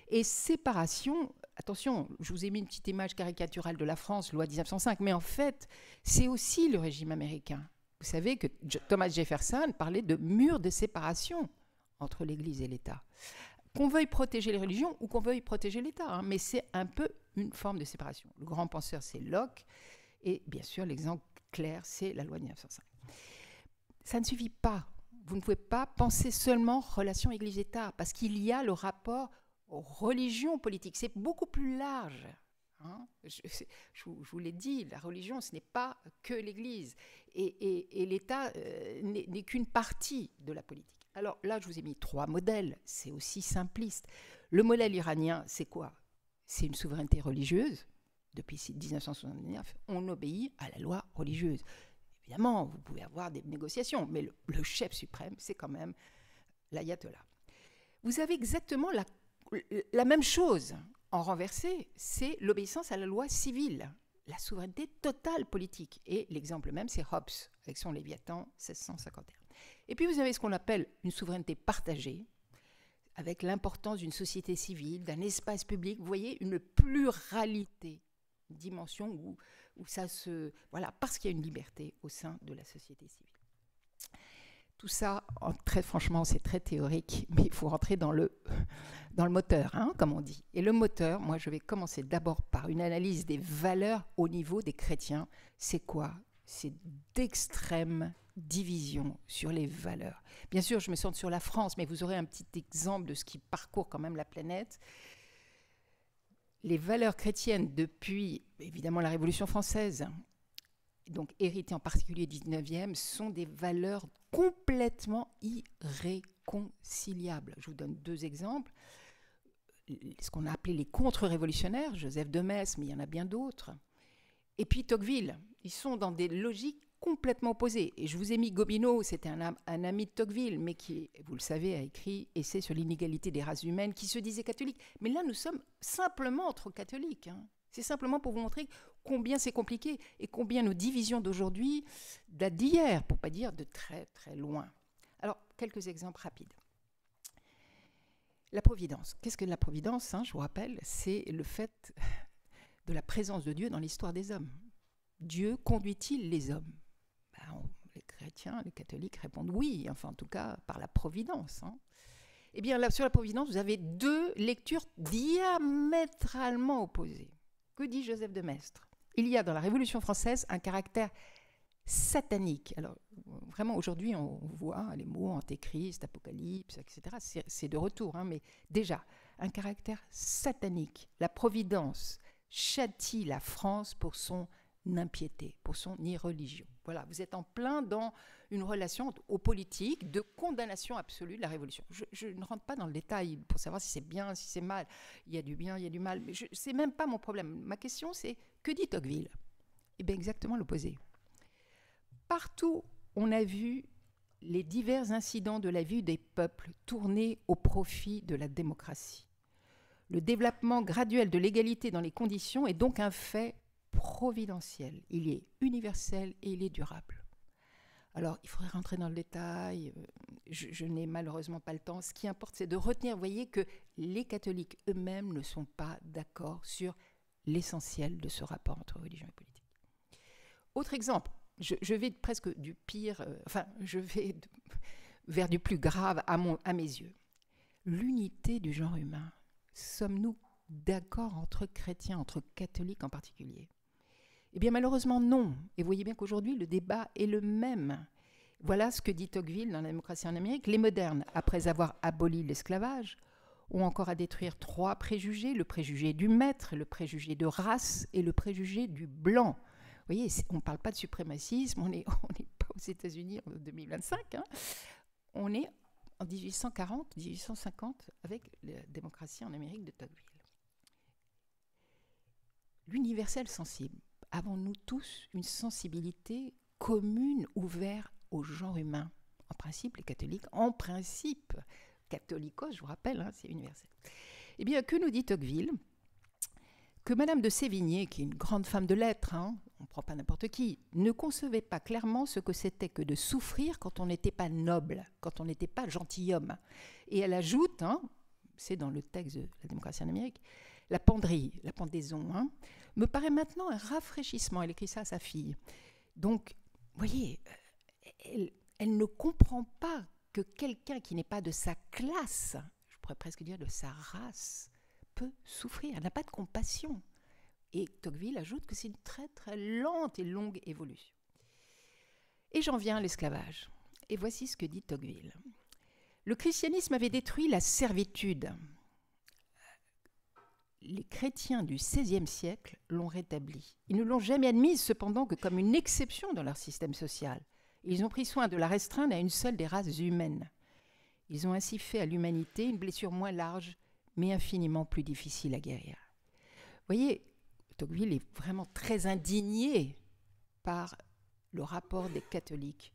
B: Et séparation, attention, je vous ai mis une petite image caricaturale de la France, loi 1905, mais en fait, c'est aussi le régime américain. Vous savez que Thomas Jefferson parlait de mur de séparation entre l'Église et l'État. Qu'on veuille protéger les religions ou qu'on veuille protéger l'État, mais c'est un peu une forme de séparation. Le grand penseur, c'est Locke, et bien sûr, l'exemple clair, c'est la loi 1905. Ça ne suffit pas. Vous ne pouvez pas penser seulement relation Église-État, parce qu'il y a le rapport aux religions politiques. C'est beaucoup plus large. Je vous l'ai dit, la religion, ce n'est pas que l'Église. Et l'État n'est qu'une partie de la politique. Alors là, je vous ai mis 3 modèles. C'est aussi simpliste. Le modèle iranien, c'est quoi? C'est une souveraineté religieuse. Depuis 1979, on obéit à la loi religieuse. Évidemment, vous pouvez avoir des négociations, mais le chef suprême, c'est quand même l'ayatollah. Vous avez exactement la même chose en renversé, c'est l'obéissance à la loi civile, la souveraineté totale politique. Et l'exemple même, c'est Hobbes, avec son Léviathan 1651. Et puis vous avez ce qu'on appelle une souveraineté partagée. avec l'importance d'une société civile, d'un espace public, vous voyez, une pluralité, une dimension où ça se... Voilà, parce qu'il y a une liberté au sein de la société civile. Tout ça, très franchement, c'est très théorique, mais il faut rentrer dans le moteur, hein, comme on dit. Et le moteur, moi, je vais commencer d'abord par une analyse des valeurs au niveau des chrétiens. C'est quoi? C'est d'extrêmes divisions sur les valeurs. Bien sûr, je me centre sur la France, mais vous aurez un petit exemple de ce qui parcourt quand même la planète. Les valeurs chrétiennes depuis, évidemment, la Révolution française, donc héritées en particulier du 19e, sont des valeurs complètement irréconciliables. Je vous donne 2 exemples. Ce qu'on a appelé les contre-révolutionnaires, Joseph de Maistre, mais il y en a bien d'autres. Et puis Tocqueville, ils sont dans des logiques complètement opposées. Et je vous ai mis Gobineau, c'était un ami de Tocqueville, mais qui, vous le savez, a écrit « Essai sur l'inégalité des races humaines », qui se disait catholique. Mais là, nous sommes simplement entre catholiques. Hein. C'est simplement pour vous montrer combien c'est compliqué et combien nos divisions d'aujourd'hui datent d'hier, pour ne pas dire de très très loin. Alors, quelques exemples rapides. La providence. Qu'est-ce que la providence, hein, je vous rappelle, c'est le fait de la présence de Dieu dans l'histoire des hommes. Dieu conduit-il les hommes? Les chrétiens, les catholiques répondent oui, enfin en tout cas par la providence. Hein. Eh bien, là, sur la providence, vous avez 2 lectures diamétralement opposées. Que dit Joseph de Maistre? Il y a dans la Révolution française un caractère satanique. Alors, vraiment, aujourd'hui, on voit les mots antéchrist, apocalypse, etc. C'est de retour, hein, mais déjà, un caractère satanique. La providence châtie la France pour son impiété, pour son irreligion. Voilà, vous êtes en plein dans une relation aux politiques de condamnation absolue de la Révolution. Je ne rentre pas dans le détail pour savoir si c'est bien, si c'est mal. Il y a du bien, il y a du mal. Mais ce n'est même pas mon problème. Ma question, c'est que dit Tocqueville? Eh bien, exactement l'opposé. Partout, on a vu les divers incidents de la vie des peuples tourner au profit de la démocratie. Le développement graduel de l'égalité dans les conditions est donc un fait providentiel. Il est universel et il est durable. Alors, il faudrait rentrer dans le détail. Je n'ai malheureusement pas le temps. Ce qui importe, c'est de retenir, vous voyez, que les catholiques eux-mêmes ne sont pas d'accord sur l'essentiel de ce rapport entre religion et politique. Autre exemple, je vais presque du pire, je vais vers du plus grave à mes yeux. L'unité du genre humain. Sommes-nous d'accord entre chrétiens, entre catholiques en particulier? Eh bien, malheureusement, non. Et vous voyez bien qu'aujourd'hui, le débat est le même. Voilà ce que dit Tocqueville dans La démocratie en Amérique. Les modernes, après avoir aboli l'esclavage, ont encore à détruire 3 préjugés, le préjugé du maître, le préjugé de race et le préjugé du blanc. Vous voyez, on ne parle pas de suprémacisme, on n'est pas aux États-Unis en 2025, hein. On est en 1840, 1850 avec la démocratie en Amérique de Tocqueville. L'universel sensible. Avons-nous tous une sensibilité commune ouverte au genre humain? En principe, les catholiques, en principe, catholicos, je vous rappelle, hein, c'est universel. Eh bien, que nous dit Tocqueville? Que Madame de Sévigné, qui est une grande femme de lettres, hein, on ne prend pas n'importe qui, ne concevait pas clairement ce que c'était que de souffrir quand on n'était pas noble, quand on n'était pas gentilhomme. Et elle ajoute, hein, c'est dans le texte de La démocratie en Amérique, la penderie, la pendaison, hein, me paraît maintenant un rafraîchissement. Elle écrit ça à sa fille. Donc, vous voyez, elle ne comprend pas que quelqu'un qui n'est pas de sa classe, je pourrais presque dire de sa race, peut souffrir. Elle n'a pas de compassion. Et Tocqueville ajoute que c'est une très très lente et longue évolution. Et j'en viens à l'esclavage. Et voici ce que dit Tocqueville. Le christianisme avait détruit la servitude. Les chrétiens du XVIe siècle l'ont rétablie. Ils ne l'ont jamais admise cependant que comme une exception dans leur système social. Ils ont pris soin de la restreindre à une seule des races humaines. Ils ont ainsi fait à l'humanité une blessure moins large, mais infiniment plus difficile à guérir. Vous voyez, Tocqueville est vraiment très indigné par le rapport des catholiques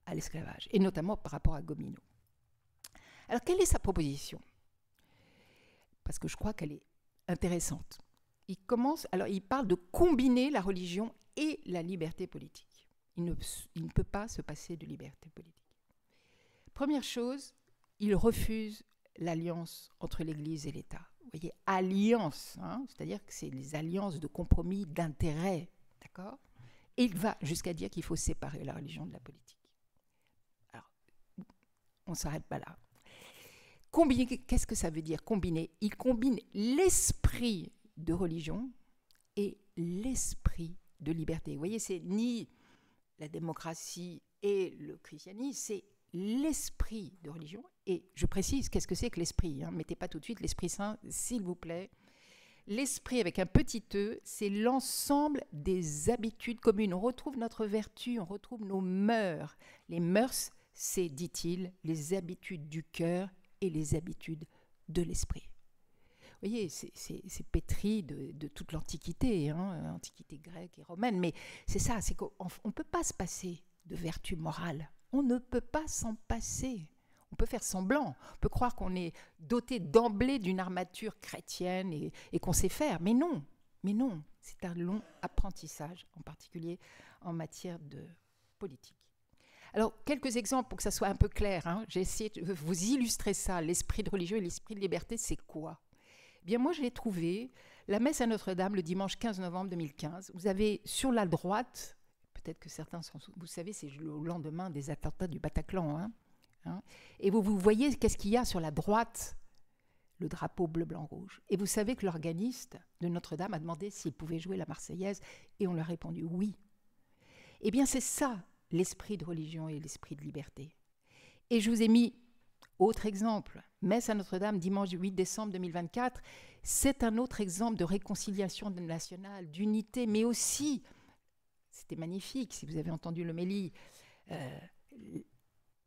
B: à l'esclavage, et notamment par rapport à Gobineau. Alors, quelle est sa proposition? Parce que je crois qu'elle est intéressante. Il parle de combiner la religion et la liberté politique. Il ne peut pas se passer de liberté politique. Première chose, il refuse l'alliance entre l'Église et l'État. Vous voyez, alliance, hein, c'est-à-dire que c'est les alliances de compromis, d'intérêt, d'accord ? Et il va jusqu'à dire qu'il faut séparer la religion de la politique. Alors, on ne s'arrête pas là. Combiner, qu'est-ce que ça veut dire combiner ? Il combine l'esprit de religion et l'esprit de liberté. Vous voyez, c'est ni la démocratie et le christianisme, c'est l'esprit de religion. Et je précise, qu'est-ce que c'est que l'esprit, hein ? Mettez pas tout de suite l'Esprit Saint, s'il vous plaît. L'esprit avec un petit e, c'est l'ensemble des habitudes communes. On retrouve notre vertu, on retrouve nos mœurs. Les mœurs, c'est, dit-il, les habitudes du cœur et les habitudes de l'esprit. Vous voyez, c'est pétri de toute l'Antiquité, hein, l'Antiquité grecque et romaine, mais c'est ça, c'est qu'on ne peut pas se passer de vertu morale. On ne peut pas s'en passer. On peut faire semblant, on peut croire qu'on est doté d'emblée d'une armature chrétienne et qu'on sait faire, mais non, c'est un long apprentissage, en particulier en matière de politique. Alors, quelques exemples pour que ça soit un peu clair, hein. J'ai essayé de vous illustrer ça, l'esprit de religion et l'esprit de liberté, c'est quoi ? Eh bien, moi, je l'ai trouvé, la messe à Notre-Dame, le dimanche 15 novembre 2015, vous avez sur la droite, peut-être que certains, vous savez, c'est le lendemain des attentats du Bataclan, hein. Et vous voyez qu'est-ce qu'il y a sur la droite, le drapeau bleu, blanc, rouge. Et vous savez que l'organiste de Notre-Dame a demandé s'il pouvait jouer la Marseillaise, et on lui a répondu oui. Eh bien, c'est ça, l'esprit de religion et l'esprit de liberté. Et je vous ai mis autre exemple, messe à Notre-Dame, dimanche 8 décembre 2024, c'est un autre exemple de réconciliation nationale, d'unité, mais aussi, c'était magnifique, si vous avez entendu l'homélie,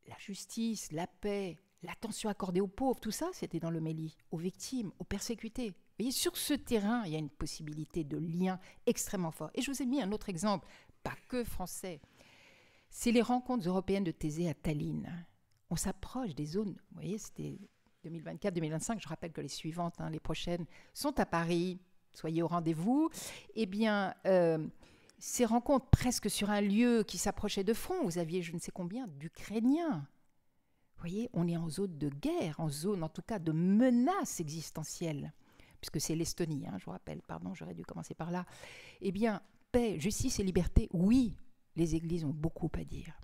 B: la justice, la paix, l'attention accordée aux pauvres, tout ça, c'était dans l'homélie, aux victimes, aux persécutés. Vous voyez, sur ce terrain, il y a une possibilité de lien extrêmement fort. Et je vous ai mis un autre exemple, pas que français. C'est les rencontres européennes de Thésée à Tallinn. On s'approche des zones, vous voyez, c'était 2024-2025, je rappelle que les suivantes, hein, les prochaines, sont à Paris, soyez au rendez-vous. Eh bien, ces rencontres presque sur un lieu qui s'approchait de front, vous aviez je ne sais combien d'Ukrainiens. Vous voyez, on est en zone de guerre, en zone en tout cas de menace existentielle, puisque c'est l'Estonie, hein, je vous rappelle, pardon, j'aurais dû commencer par là. Eh bien, paix, justice et liberté, oui, les églises ont beaucoup à dire.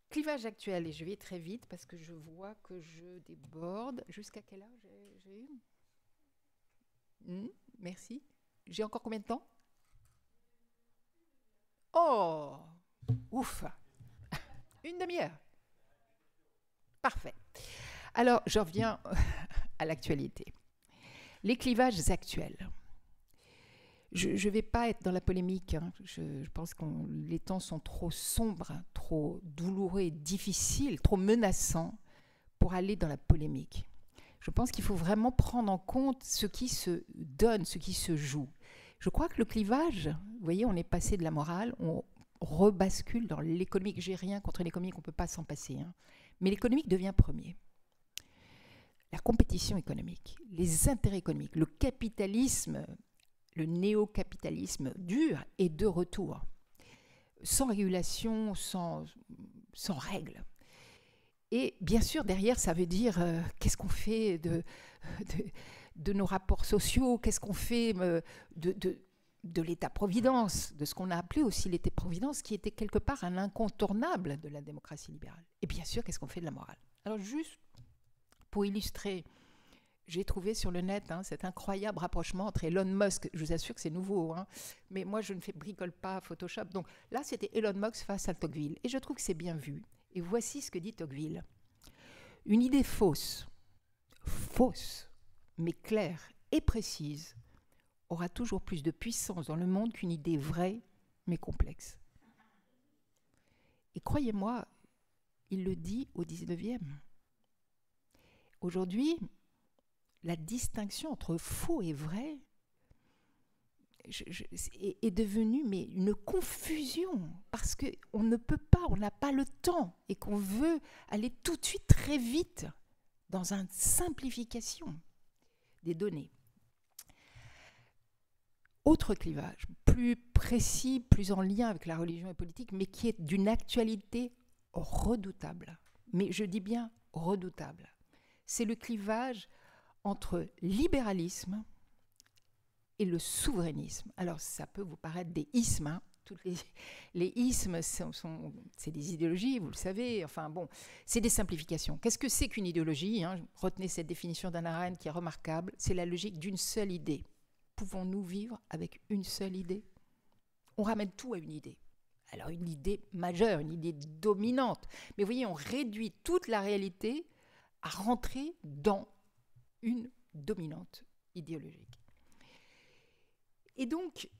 B: Clivage actuel, et je vais très vite parce que je vois que je déborde. Jusqu'à quelle heure j'ai eu merci. J'ai encore combien de temps? Oh, ouf, une demi-heure. Parfait. Alors, je reviens à l'actualité. Les clivages actuels. Je ne vais pas être dans la polémique, hein. Je pense que les temps sont trop sombres, trop douloureux et difficiles, trop menaçants pour aller dans la polémique. Je pense qu'il faut vraiment prendre en compte ce qui se donne, ce qui se joue. Je crois que le clivage, vous voyez, on est passé de la morale, on rebascule dans l'économique. J'ai rien contre l'économique, on ne peut pas s'en passer, hein. Mais l'économique devient premier. La compétition économique, les intérêts économiques, le capitalisme, le néo-capitalisme dur est de retour, sans régulation, sans règles. Et bien sûr, derrière, ça veut dire qu'est-ce qu'on fait de nos rapports sociaux, qu'est-ce qu'on fait de l'État-providence, de ce qu'on a appelé aussi l'État-providence, qui était quelque part un incontournable de la démocratie libérale. Et bien sûr, qu'est-ce qu'on fait de la morale? Alors juste pour illustrer, j'ai trouvé sur le net cet incroyable rapprochement entre Elon Musk, je vous assure que c'est nouveau, hein, mais moi je ne bricole pas Photoshop, donc là c'était Elon Musk face à Tocqueville, et je trouve que c'est bien vu. Et voici ce que dit Tocqueville. Une idée fausse, mais claire et précise, aura toujours plus de puissance dans le monde qu'une idée vraie, mais complexe. Et croyez-moi, il le dit au 19e. Aujourd'hui, la distinction entre faux et vrai est devenue une confusion, parce qu'on ne peut pas, on n'a pas le temps, et qu'on veut aller tout de suite très vite dans une simplification des données. Autre clivage, plus précis, plus en lien avec la religion et politique, mais qui est d'une actualité redoutable. mais je dis bien redoutable. C'est le clivage entre libéralisme et le souverainisme. Alors, ça peut vous paraître des ismes, hein. Toutes les ismes, c'est des idéologies, vous le savez. Enfin bon, c'est des simplifications. Qu'est-ce que c'est qu'une idéologie, hein? Retenez cette définition d'Hannah Arendt qui est remarquable. C'est la logique d'une seule idée. Pouvons-nous vivre avec une seule idée? On ramène tout à une idée. Alors une idée majeure, une idée dominante. Mais vous voyez, on réduit toute la réalité à rentrer dans une dominante idéologique. Et donc,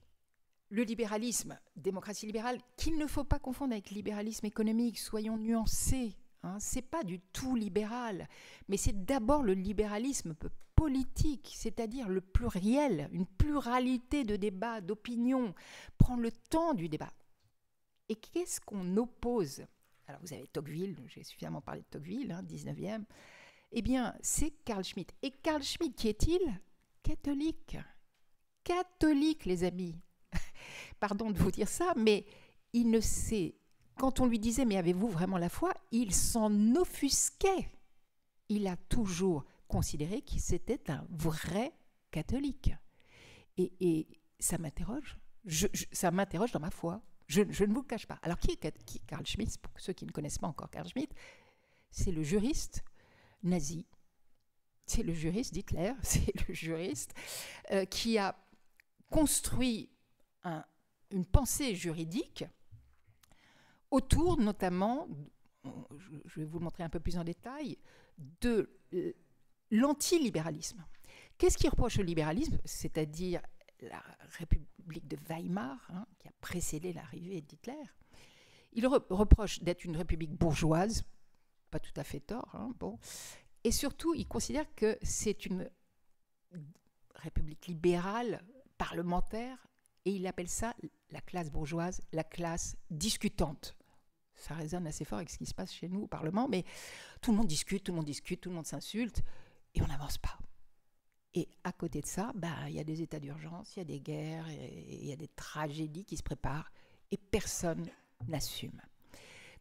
B: le libéralisme, démocratie libérale, qu'il ne faut pas confondre avec libéralisme économique, soyons nuancés. Hein, ce n'est pas du tout libéral, mais c'est d'abord le libéralisme politique, c'est-à-dire le pluriel, une pluralité de débats, d'opinions, prendre le temps du débat. Et qu'est-ce qu'on oppose? Alors vous avez Tocqueville, j'ai suffisamment parlé de Tocqueville, hein, 19e. Eh bien, c'est Carl Schmitt. Et Carl Schmitt, qui est-il? Catholique. Catholique, les amis. Pardon de vous dire ça, mais il ne sait... Quand on lui disait « mais avez-vous vraiment la foi ?» il s'en offusquait. Il a toujours considéré qu'il c'était un vrai catholique. Et ça m'interroge. Ça m'interroge dans ma foi. Je ne vous le cache pas. Alors, qui est Carl Schmitt? Pour ceux qui ne connaissent pas encore Carl Schmitt, c'est le juriste nazi. C'est le juriste d'Hitler. C'est le juriste qui a construit une pensée juridique autour, notamment, je vais vous le montrer un peu plus en détail, de l'antilibéralisme. Qu'est-ce qui reproche le libéralisme? C'est-à-dire la République de Weimar, hein, qui a précédé l'arrivée d'Hitler. Il reproche d'être une république bourgeoise, pas tout à fait tort, hein, bon. Et surtout, il considère que c'est une république libérale, parlementaire, et il appelle ça la classe bourgeoise, la classe discutante. Ça résonne assez fort avec ce qui se passe chez nous au Parlement, mais tout le monde discute, tout le monde s'insulte, et on n'avance pas. Et à côté de ça, il y a des états d'urgence, il y a des guerres, il y a des tragédies qui se préparent, et personne n'assume.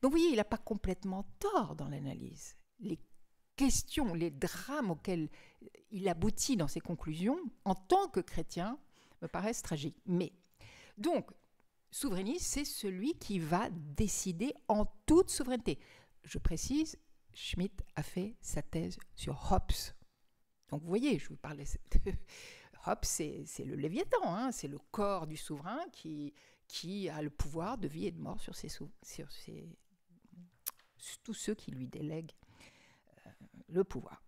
B: Donc vous voyez, il n'a pas complètement tort dans l'analyse. Les questions, les drames auxquels il aboutit dans ses conclusions, en tant que chrétien, me paraissent tragiques. Mais, donc, souverainiste, c'est celui qui va décider en toute souveraineté. Je précise, Schmitt a fait sa thèse sur Hobbes. Donc, vous voyez, je vous parlais de Hobbes, c'est le Léviathan, hein, c'est le corps du souverain qui a le pouvoir de vie et de mort sur tous ceux qui lui délèguent le pouvoir.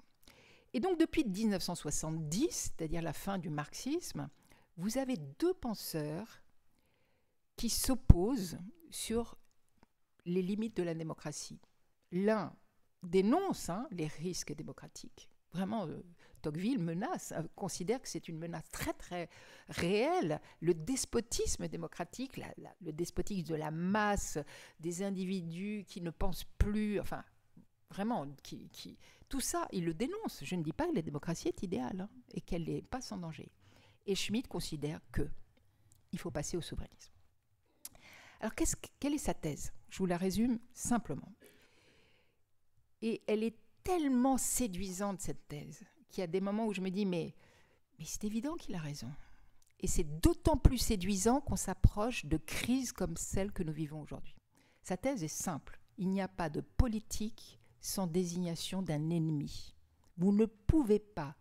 B: Et donc, depuis 1970, c'est-à-dire la fin du marxisme, vous avez deux penseurs qui s'opposent sur les limites de la démocratie. L'un dénonce les risques démocratiques. Vraiment, Tocqueville considère que c'est une menace très très réelle. Le despotisme démocratique, le despotisme de la masse, des individus qui ne pensent plus, enfin, vraiment, tout ça, il le dénonce. Je ne dis pas que la démocratie est idéale, hein, et qu'elle n'est pas sans danger. Et Schmitt considère qu'il faut passer au souverainisme. Alors, quelle est sa thèse? Je vous la résume simplement. Et elle est tellement séduisante, cette thèse, qu'il y a des moments où je me dis, mais c'est évident qu'il a raison. Et c'est d'autant plus séduisant qu'on s'approche de crises comme celle que nous vivons aujourd'hui. Sa thèse est simple. Il n'y a pas de politique sans désignation d'un ennemi. Vous ne pouvez pas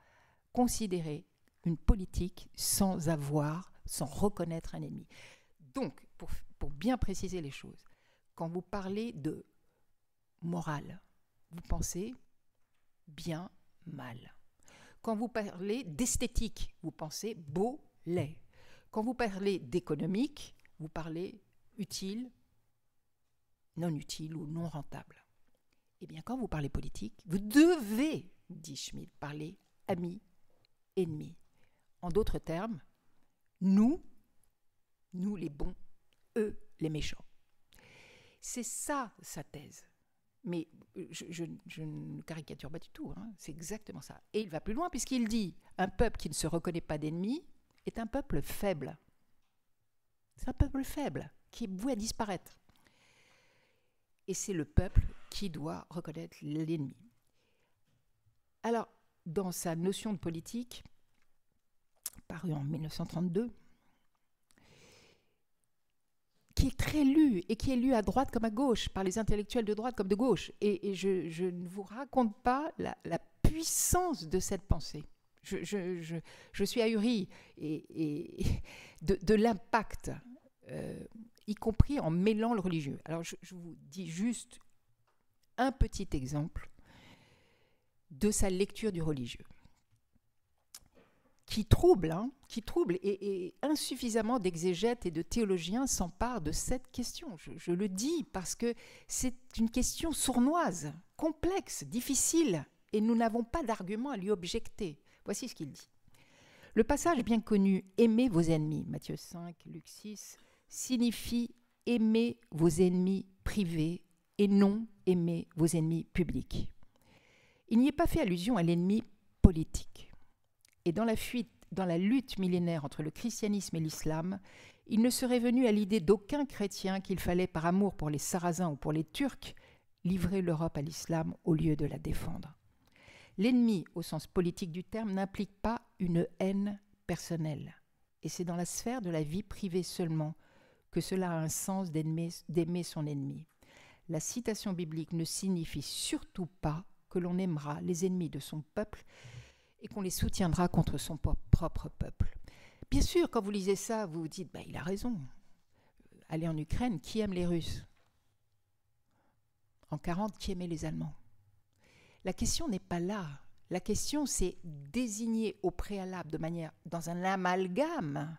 B: considérer une politique sans reconnaître un ennemi. Donc, pour bien préciser les choses, quand vous parlez de morale, vous pensez bien, mal. Quand vous parlez d'esthétique, vous pensez beau, laid. Quand vous parlez d'économique, vous parlez utile, non utile ou non rentable. Eh bien, quand vous parlez politique, vous devez, dit Schmitt, parler ami, ennemi. En d'autres termes, nous les bons, eux les méchants. C'est ça sa thèse. Mais je ne caricature pas du tout, hein. C'est exactement ça. Et il va plus loin puisqu'il dit un peuple qui ne se reconnaît pas d'ennemi est un peuple faible. C'est un peuple faible qui est voué à disparaître. et c'est le peuple qui doit reconnaître l'ennemi. Alors, dans sa notion de politique, parue en 1932, qui est très lu, et qui est lu à droite comme à gauche, par les intellectuels de droite comme de gauche. Et je ne vous raconte pas la puissance de cette pensée. Je suis ahurie de l'impact, y compris en mêlant le religieux. Alors, je vous dis juste un petit exemple de sa lecture du religieux, qui trouble, et insuffisamment d'exégètes et de théologiens s'emparent de cette question. Je le dis parce que c'est une question sournoise, complexe, difficile, et nous n'avons pas d'argument à lui objecter. Voici ce qu'il dit. Le passage bien connu « Aimez vos ennemis », Matthieu 5, Luc 6, signifie « Aimez vos ennemis privés et non aimez vos ennemis publics ». Il n'y est pas fait allusion à l'ennemi politique. Et dans la lutte millénaire entre le christianisme et l'islam, il ne serait venu à l'idée d'aucun chrétien qu'il fallait, par amour pour les Sarrasins ou pour les Turcs, livrer l'Europe à l'islam au lieu de la défendre. L'ennemi, au sens politique du terme, n'implique pas une haine personnelle. Et c'est dans la sphère de la vie privée seulement que cela a un sens d'aimer son ennemi. La citation biblique ne signifie surtout pas que l'on aimera les ennemis de son peuple et qu'on les soutiendra contre son propre peuple. Bien sûr, quand vous lisez ça, vous vous dites « il a raison. Aller en Ukraine, qui aime les Russes ? En 1940, qui aimait les Allemands ? » La question n'est pas là. La question, c'est désigner au préalable, dans un amalgame,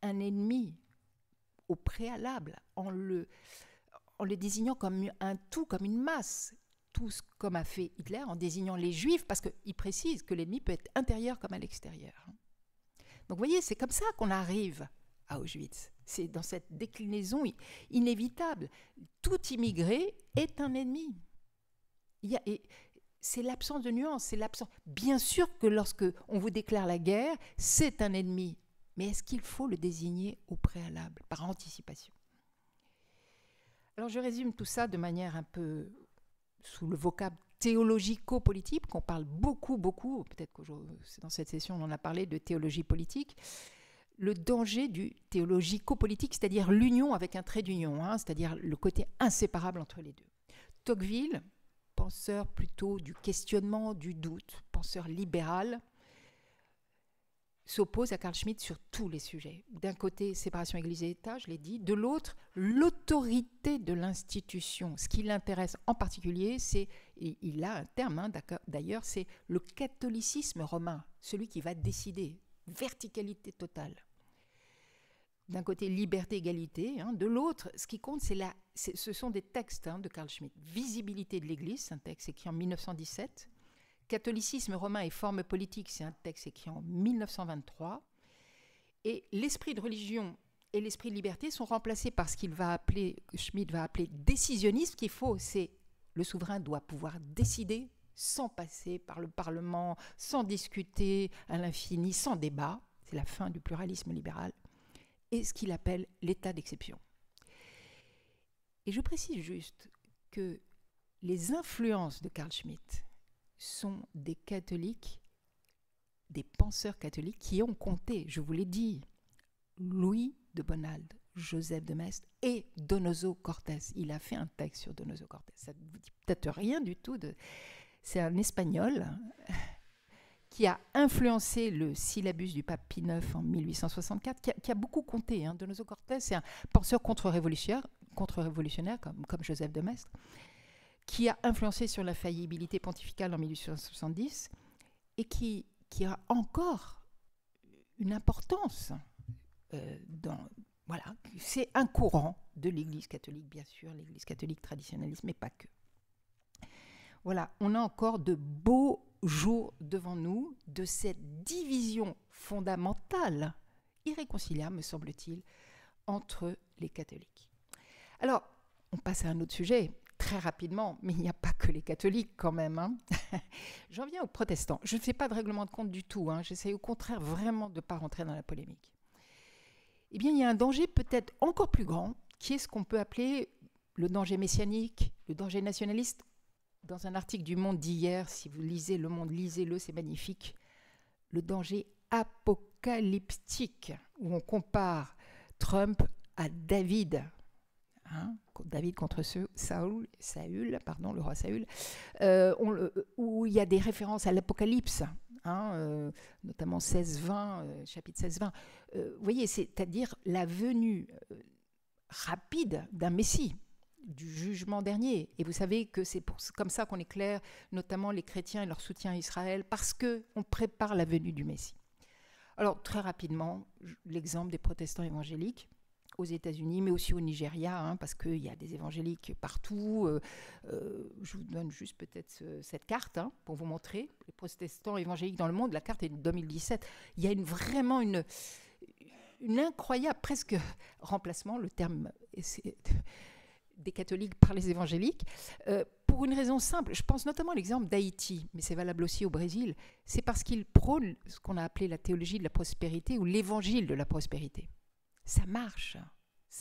B: un ennemi au préalable, en le désignant comme un tout, comme une masse, tous comme a fait Hitler en désignant les Juifs, parce qu'il précise que l'ennemi peut être intérieur comme à l'extérieur. Donc vous voyez, c'est comme ça qu'on arrive à Auschwitz. C'est dans cette déclinaison inévitable. Tout immigré est un ennemi. C'est l'absence de nuance, Bien sûr que lorsque on vous déclare la guerre, c'est un ennemi. Mais est-ce qu'il faut le désigner au préalable, par anticipation ? Alors je résume tout ça de manière un peu sous le vocable théologico-politique, qu'on parle beaucoup, peut-être que dans cette session on en a parlé de théologie politique, le danger du théologico-politique, c'est-à-dire l'union avec un trait d'union, c'est-à-dire le côté inséparable entre les deux. Tocqueville, penseur plutôt du questionnement, du doute, penseur libéral, s'oppose à Carl Schmitt sur tous les sujets. D'un côté, séparation Église et État, je l'ai dit. De l'autre, l'autorité de l'institution. Ce qui l'intéresse en particulier, c'est, et il a un terme d'ailleurs, c'est le catholicisme romain, celui qui va décider, verticalité totale. D'un côté, liberté, égalité. De l'autre, ce qui compte, ce sont des textes de Carl Schmitt. Visibilité de l'Église, c'est un texte écrit en 1917. Catholicisme romain et forme politique, c'est un texte écrit en 1923. Et l'esprit de religion et l'esprit de liberté sont remplacés par ce Schmitt va appeler décisionnisme. Ce qu'il faut, c'est le souverain doit pouvoir décider sans passer par le Parlement, sans discuter à l'infini, sans débat. C'est la fin du pluralisme libéral. Et ce qu'il appelle l'état d'exception. Et je précise juste que les influences de Carl Schmitt sont des catholiques, des penseurs catholiques qui ont compté, je vous l'ai dit, Louis de Bonald, Joseph de Maistre et Donoso Cortés. Il a fait un texte sur Donoso Cortés. Ça ne vous dit peut-être rien du tout. C'est un Espagnol qui a influencé le syllabus du pape Pie IX en 1864, qui a beaucoup compté. Donoso Cortés, c'est un penseur contre-révolutionnaire comme Joseph de Maistre, qui a influencé sur la faillibilité pontificale en 1870 et qui a encore une importance voilà, c'est un courant de l'Église catholique, bien sûr, l'Église catholique traditionnaliste, mais pas que. Voilà, on a encore de beaux jours devant nous de cette division fondamentale, irréconciliable, me semble-t-il, entre les catholiques. Alors, on passe à un autre sujet, très rapidement, mais il n'y a pas que les catholiques quand même. J'en viens aux protestants. Je ne fais pas de règlement de compte du tout. J'essaie au contraire vraiment de ne pas rentrer dans la polémique. Eh bien, il y a un danger peut-être encore plus grand, qui est ce qu'on peut appeler le danger messianique, le danger nationaliste. Dans un article du Monde d'hier, si vous lisez Le Monde, lisez-le, c'est magnifique. Le danger apocalyptique, où on compare Trump à David. David contre Saül, le roi Saül, où il y a des références à l'Apocalypse, notamment 16-20, chapitre 16-20. Vous voyez, c'est-à-dire la venue rapide d'un Messie, du jugement dernier. Et vous savez que c'est comme ça qu'on éclaire notamment les chrétiens et leur soutien à Israël, parce qu'on prépare la venue du Messie. Alors, très rapidement, l'exemple des protestants évangéliques aux États-Unis, mais aussi au Nigeria, parce qu'il y a des évangéliques partout. Je vous donne juste peut-être cette carte pour vous montrer les protestants évangéliques dans le monde. La carte est de 2017. Il y a vraiment une incroyable, presque remplacement, le terme des catholiques par les évangéliques, pour une raison simple. Je pense notamment à l'exemple d'Haïti, mais c'est valable aussi au Brésil. C'est parce qu'ils prônent ce qu'on a appelé la théologie de la prospérité ou l'évangile de la prospérité. Ça marche,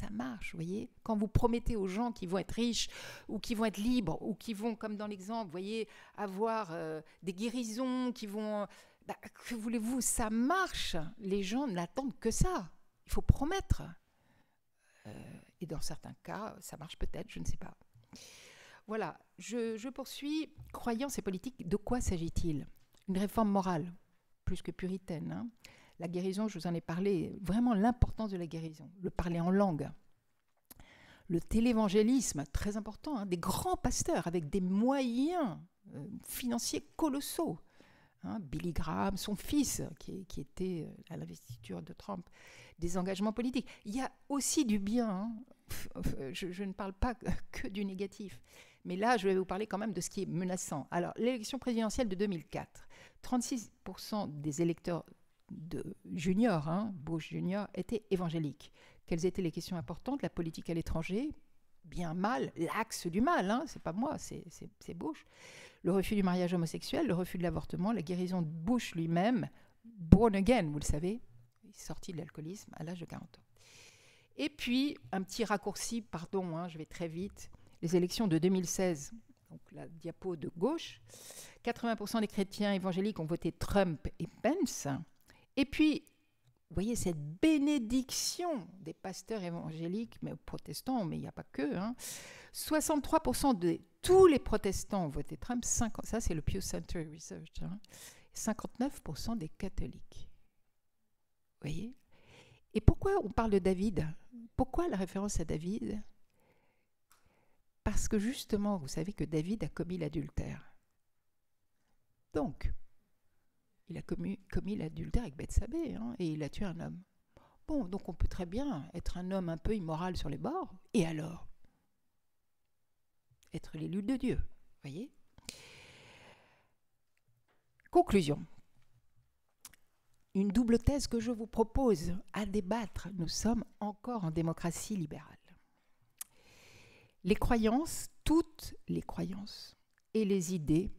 B: vous voyez. Quand vous promettez aux gens qu'ils vont être riches ou qu'ils vont être libres ou qu'ils vont, comme dans l'exemple, vous voyez, avoir des guérisons, qui vont... que voulez-vous, ça marche. Les gens n'attendent que ça. Il faut promettre. Et dans certains cas, ça marche peut-être, je ne sais pas. Voilà, je poursuis. Croyance et politique, de quoi s'agit-il? Une réforme morale, plus que puritaine. La guérison, je vous en ai parlé, vraiment l'importance de la guérison, le parler en langue. Le télévangélisme, très important, des grands pasteurs avec des moyens financiers colossaux. Billy Graham, son fils, qui était à l'investiture de Trump, des engagements politiques. Il y a aussi du bien. Je ne parle pas que du négatif. Mais là, je vais vous parler quand même de ce qui est menaçant. Alors, l'élection présidentielle de 2004, 36% des électeurs de Junior, Bush Junior, étaient évangéliques. Quelles étaient les questions importantes? La politique à l'étranger, bien, mal, l'axe du mal, c'est pas moi, c'est Bush. Le refus du mariage homosexuel, le refus de l'avortement, la guérison de Bush lui-même, born again, vous le savez, il est sorti de l'alcoolisme à l'âge de 40 ans. Et puis, un petit raccourci, pardon, je vais très vite, les élections de 2016, donc la diapo de gauche, 80% des chrétiens évangéliques ont voté Trump et Pence. Et puis, vous voyez cette bénédiction des pasteurs évangéliques, mais protestants, mais il n'y a pas que. 63% de tous les protestants ont voté Trump, ça c'est le Pew Center Research, 59% des catholiques. Vous voyez? Et pourquoi on parle de David? Pourquoi la référence à David? Parce que justement, vous savez que David a commis l'adultère. Donc, il a commis l'adultère avec Bethsabée, et il a tué un homme. Bon, donc on peut très bien être un homme un peu immoral sur les bords, et alors être l'élu de Dieu, voyez. Conclusion. Une double thèse que je vous propose à débattre. Nous sommes encore en démocratie libérale. Les croyances, toutes les croyances, et les idées,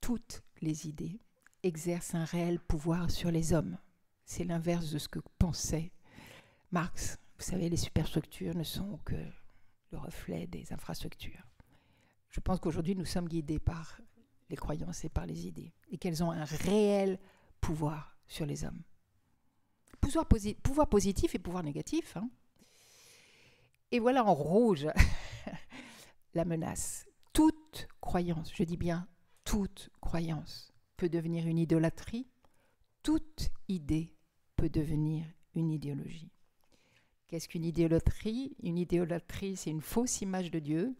B: toutes les idées, exercent un réel pouvoir sur les hommes. C'est l'inverse de ce que pensait Marx. Vous savez, les superstructures ne sont que le reflet des infrastructures. Je pense qu'aujourd'hui, nous sommes guidés par les croyances et par les idées, et qu'elles ont un réel pouvoir sur les hommes. Pouvoir positif et pouvoir négatif. Et voilà en rouge la menace. Toute croyance, je dis bien toute croyance, peut devenir une idolâtrie. Toute idée peut devenir une idéologie. Qu'est-ce qu'une idolâtrie? Une idolâtrie, c'est une fausse image de Dieu.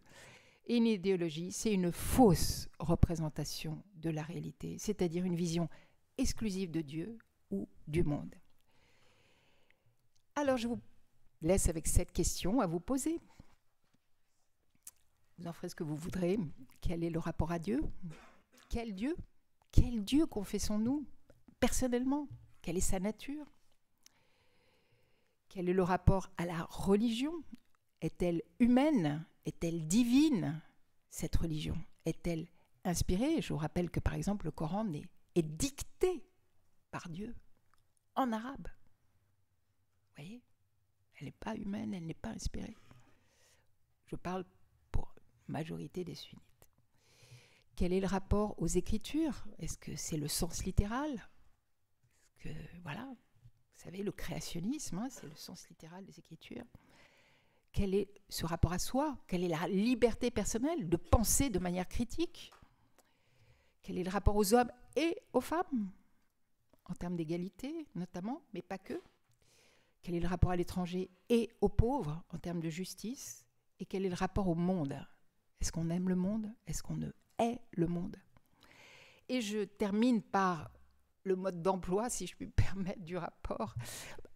B: Et une idéologie, c'est une fausse représentation de la réalité, c'est-à-dire une vision exclusive de Dieu ou du monde. Alors, je vous laisse avec cette question à vous poser. Vous en ferez ce que vous voudrez. Quel est le rapport à Dieu? Quel Dieu? Quel Dieu confessons-nous personnellement? Quelle est sa nature? Quel est le rapport à la religion? Est-elle humaine? Est-elle divine? Cette religion est-elle inspirée? Je vous rappelle que par exemple le Coran est dicté par Dieu en arabe. Vous voyez? Elle n'est pas humaine, elle n'est pas inspirée. Je parle majorité des sunnites. Quel est le rapport aux Écritures? Est-ce que c'est le sens littéral? Est-ce que, voilà, vous savez, le créationnisme, hein, c'est le sens littéral des Écritures. Quel est ce rapport à soi? Quelle est la liberté personnelle de penser de manière critique? Quel est le rapport aux hommes et aux femmes, en termes d'égalité notamment, mais pas que? Quel est le rapport à l'étranger et aux pauvres, en termes de justice? Et quel est le rapport au monde? Est-ce qu'on aime le monde? Est-ce qu'on hait le monde? Et je termine par le mode d'emploi, si je puis me permettre, du rapport.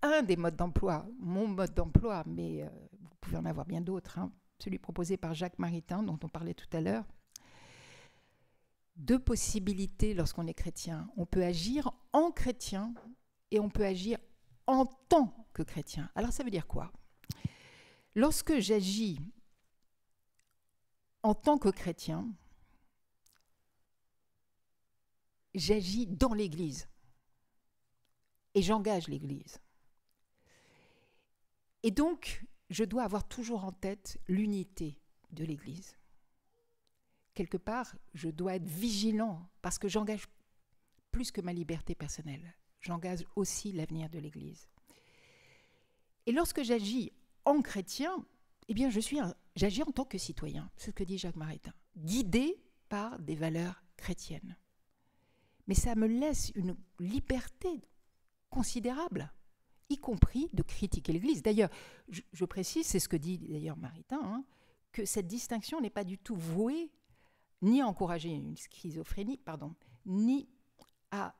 B: Un des modes d'emploi, mon mode d'emploi, mais vous pouvez en avoir bien d'autres, hein, celui proposé par Jacques Maritain, dont on parlait tout à l'heure. Deux possibilités lorsqu'on est chrétien. On peut agir en chrétien et on peut agir en tant que chrétien. Alors ça veut dire quoi? Lorsque j'agis en tant que chrétien, j'agis dans l'Église et j'engage l'Église. Et donc, je dois avoir toujours en tête l'unité de l'Église. Quelque part, je dois être vigilant parce que j'engage plus que ma liberté personnelle. J'engage aussi l'avenir de l'Église. Et lorsque j'agis en chrétien, eh bien, j'agis en tant que citoyen, c'est ce que dit Jacques Maritain, guidé par des valeurs chrétiennes. Mais ça me laisse une liberté considérable, y compris de critiquer l'Église. D'ailleurs, je précise, c'est ce que dit d'ailleurs Maritain, hein, que cette distinction n'est pas du tout vouée ni à encourager une schizophrénie, ni à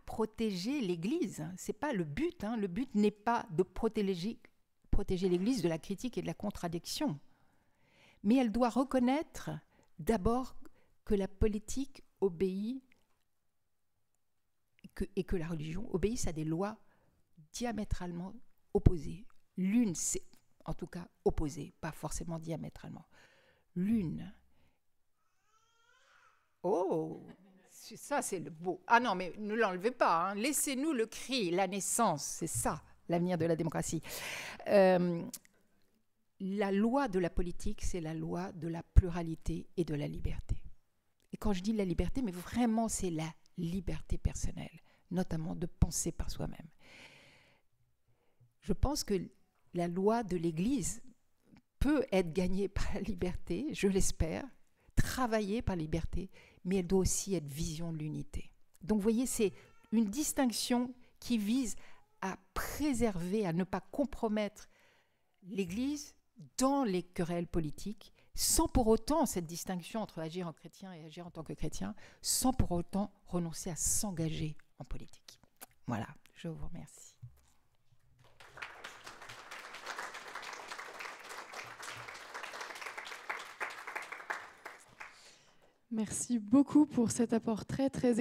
B: protéger l'Église. Ce n'est pas le but. Hein. Le but n'est pas de protéger l'Église de la critique et de la contradiction. Mais elle doit reconnaître d'abord que la politique obéit et que la religion obéissent à des lois diamétralement opposées. L'une, c'est en tout cas opposée, pas forcément diamétralement. L'une. Oh, ça c'est le beau. Ah non, mais ne l'enlevez pas. Hein. Laissez-nous le cri, la naissance, c'est ça, l'avenir de la démocratie. La loi de la politique, c'est la loi de la pluralité et de la liberté. Et quand je dis la liberté, mais vraiment c'est la liberté personnelle, notamment de penser par soi-même. Je pense que la loi de l'Église peut être gagnée par la liberté, je l'espère, travaillée par la liberté, mais elle doit aussi être vision de l'unité. Donc vous voyez, c'est une distinction qui vise à préserver, à ne pas compromettre l'Église dans les querelles politiques, sans pour autant, cette distinction entre agir en chrétien et agir en tant que chrétien, sans pour autant renoncer à s'engager en politique. Voilà, je vous remercie.
A: Merci beaucoup pour cet apport très, très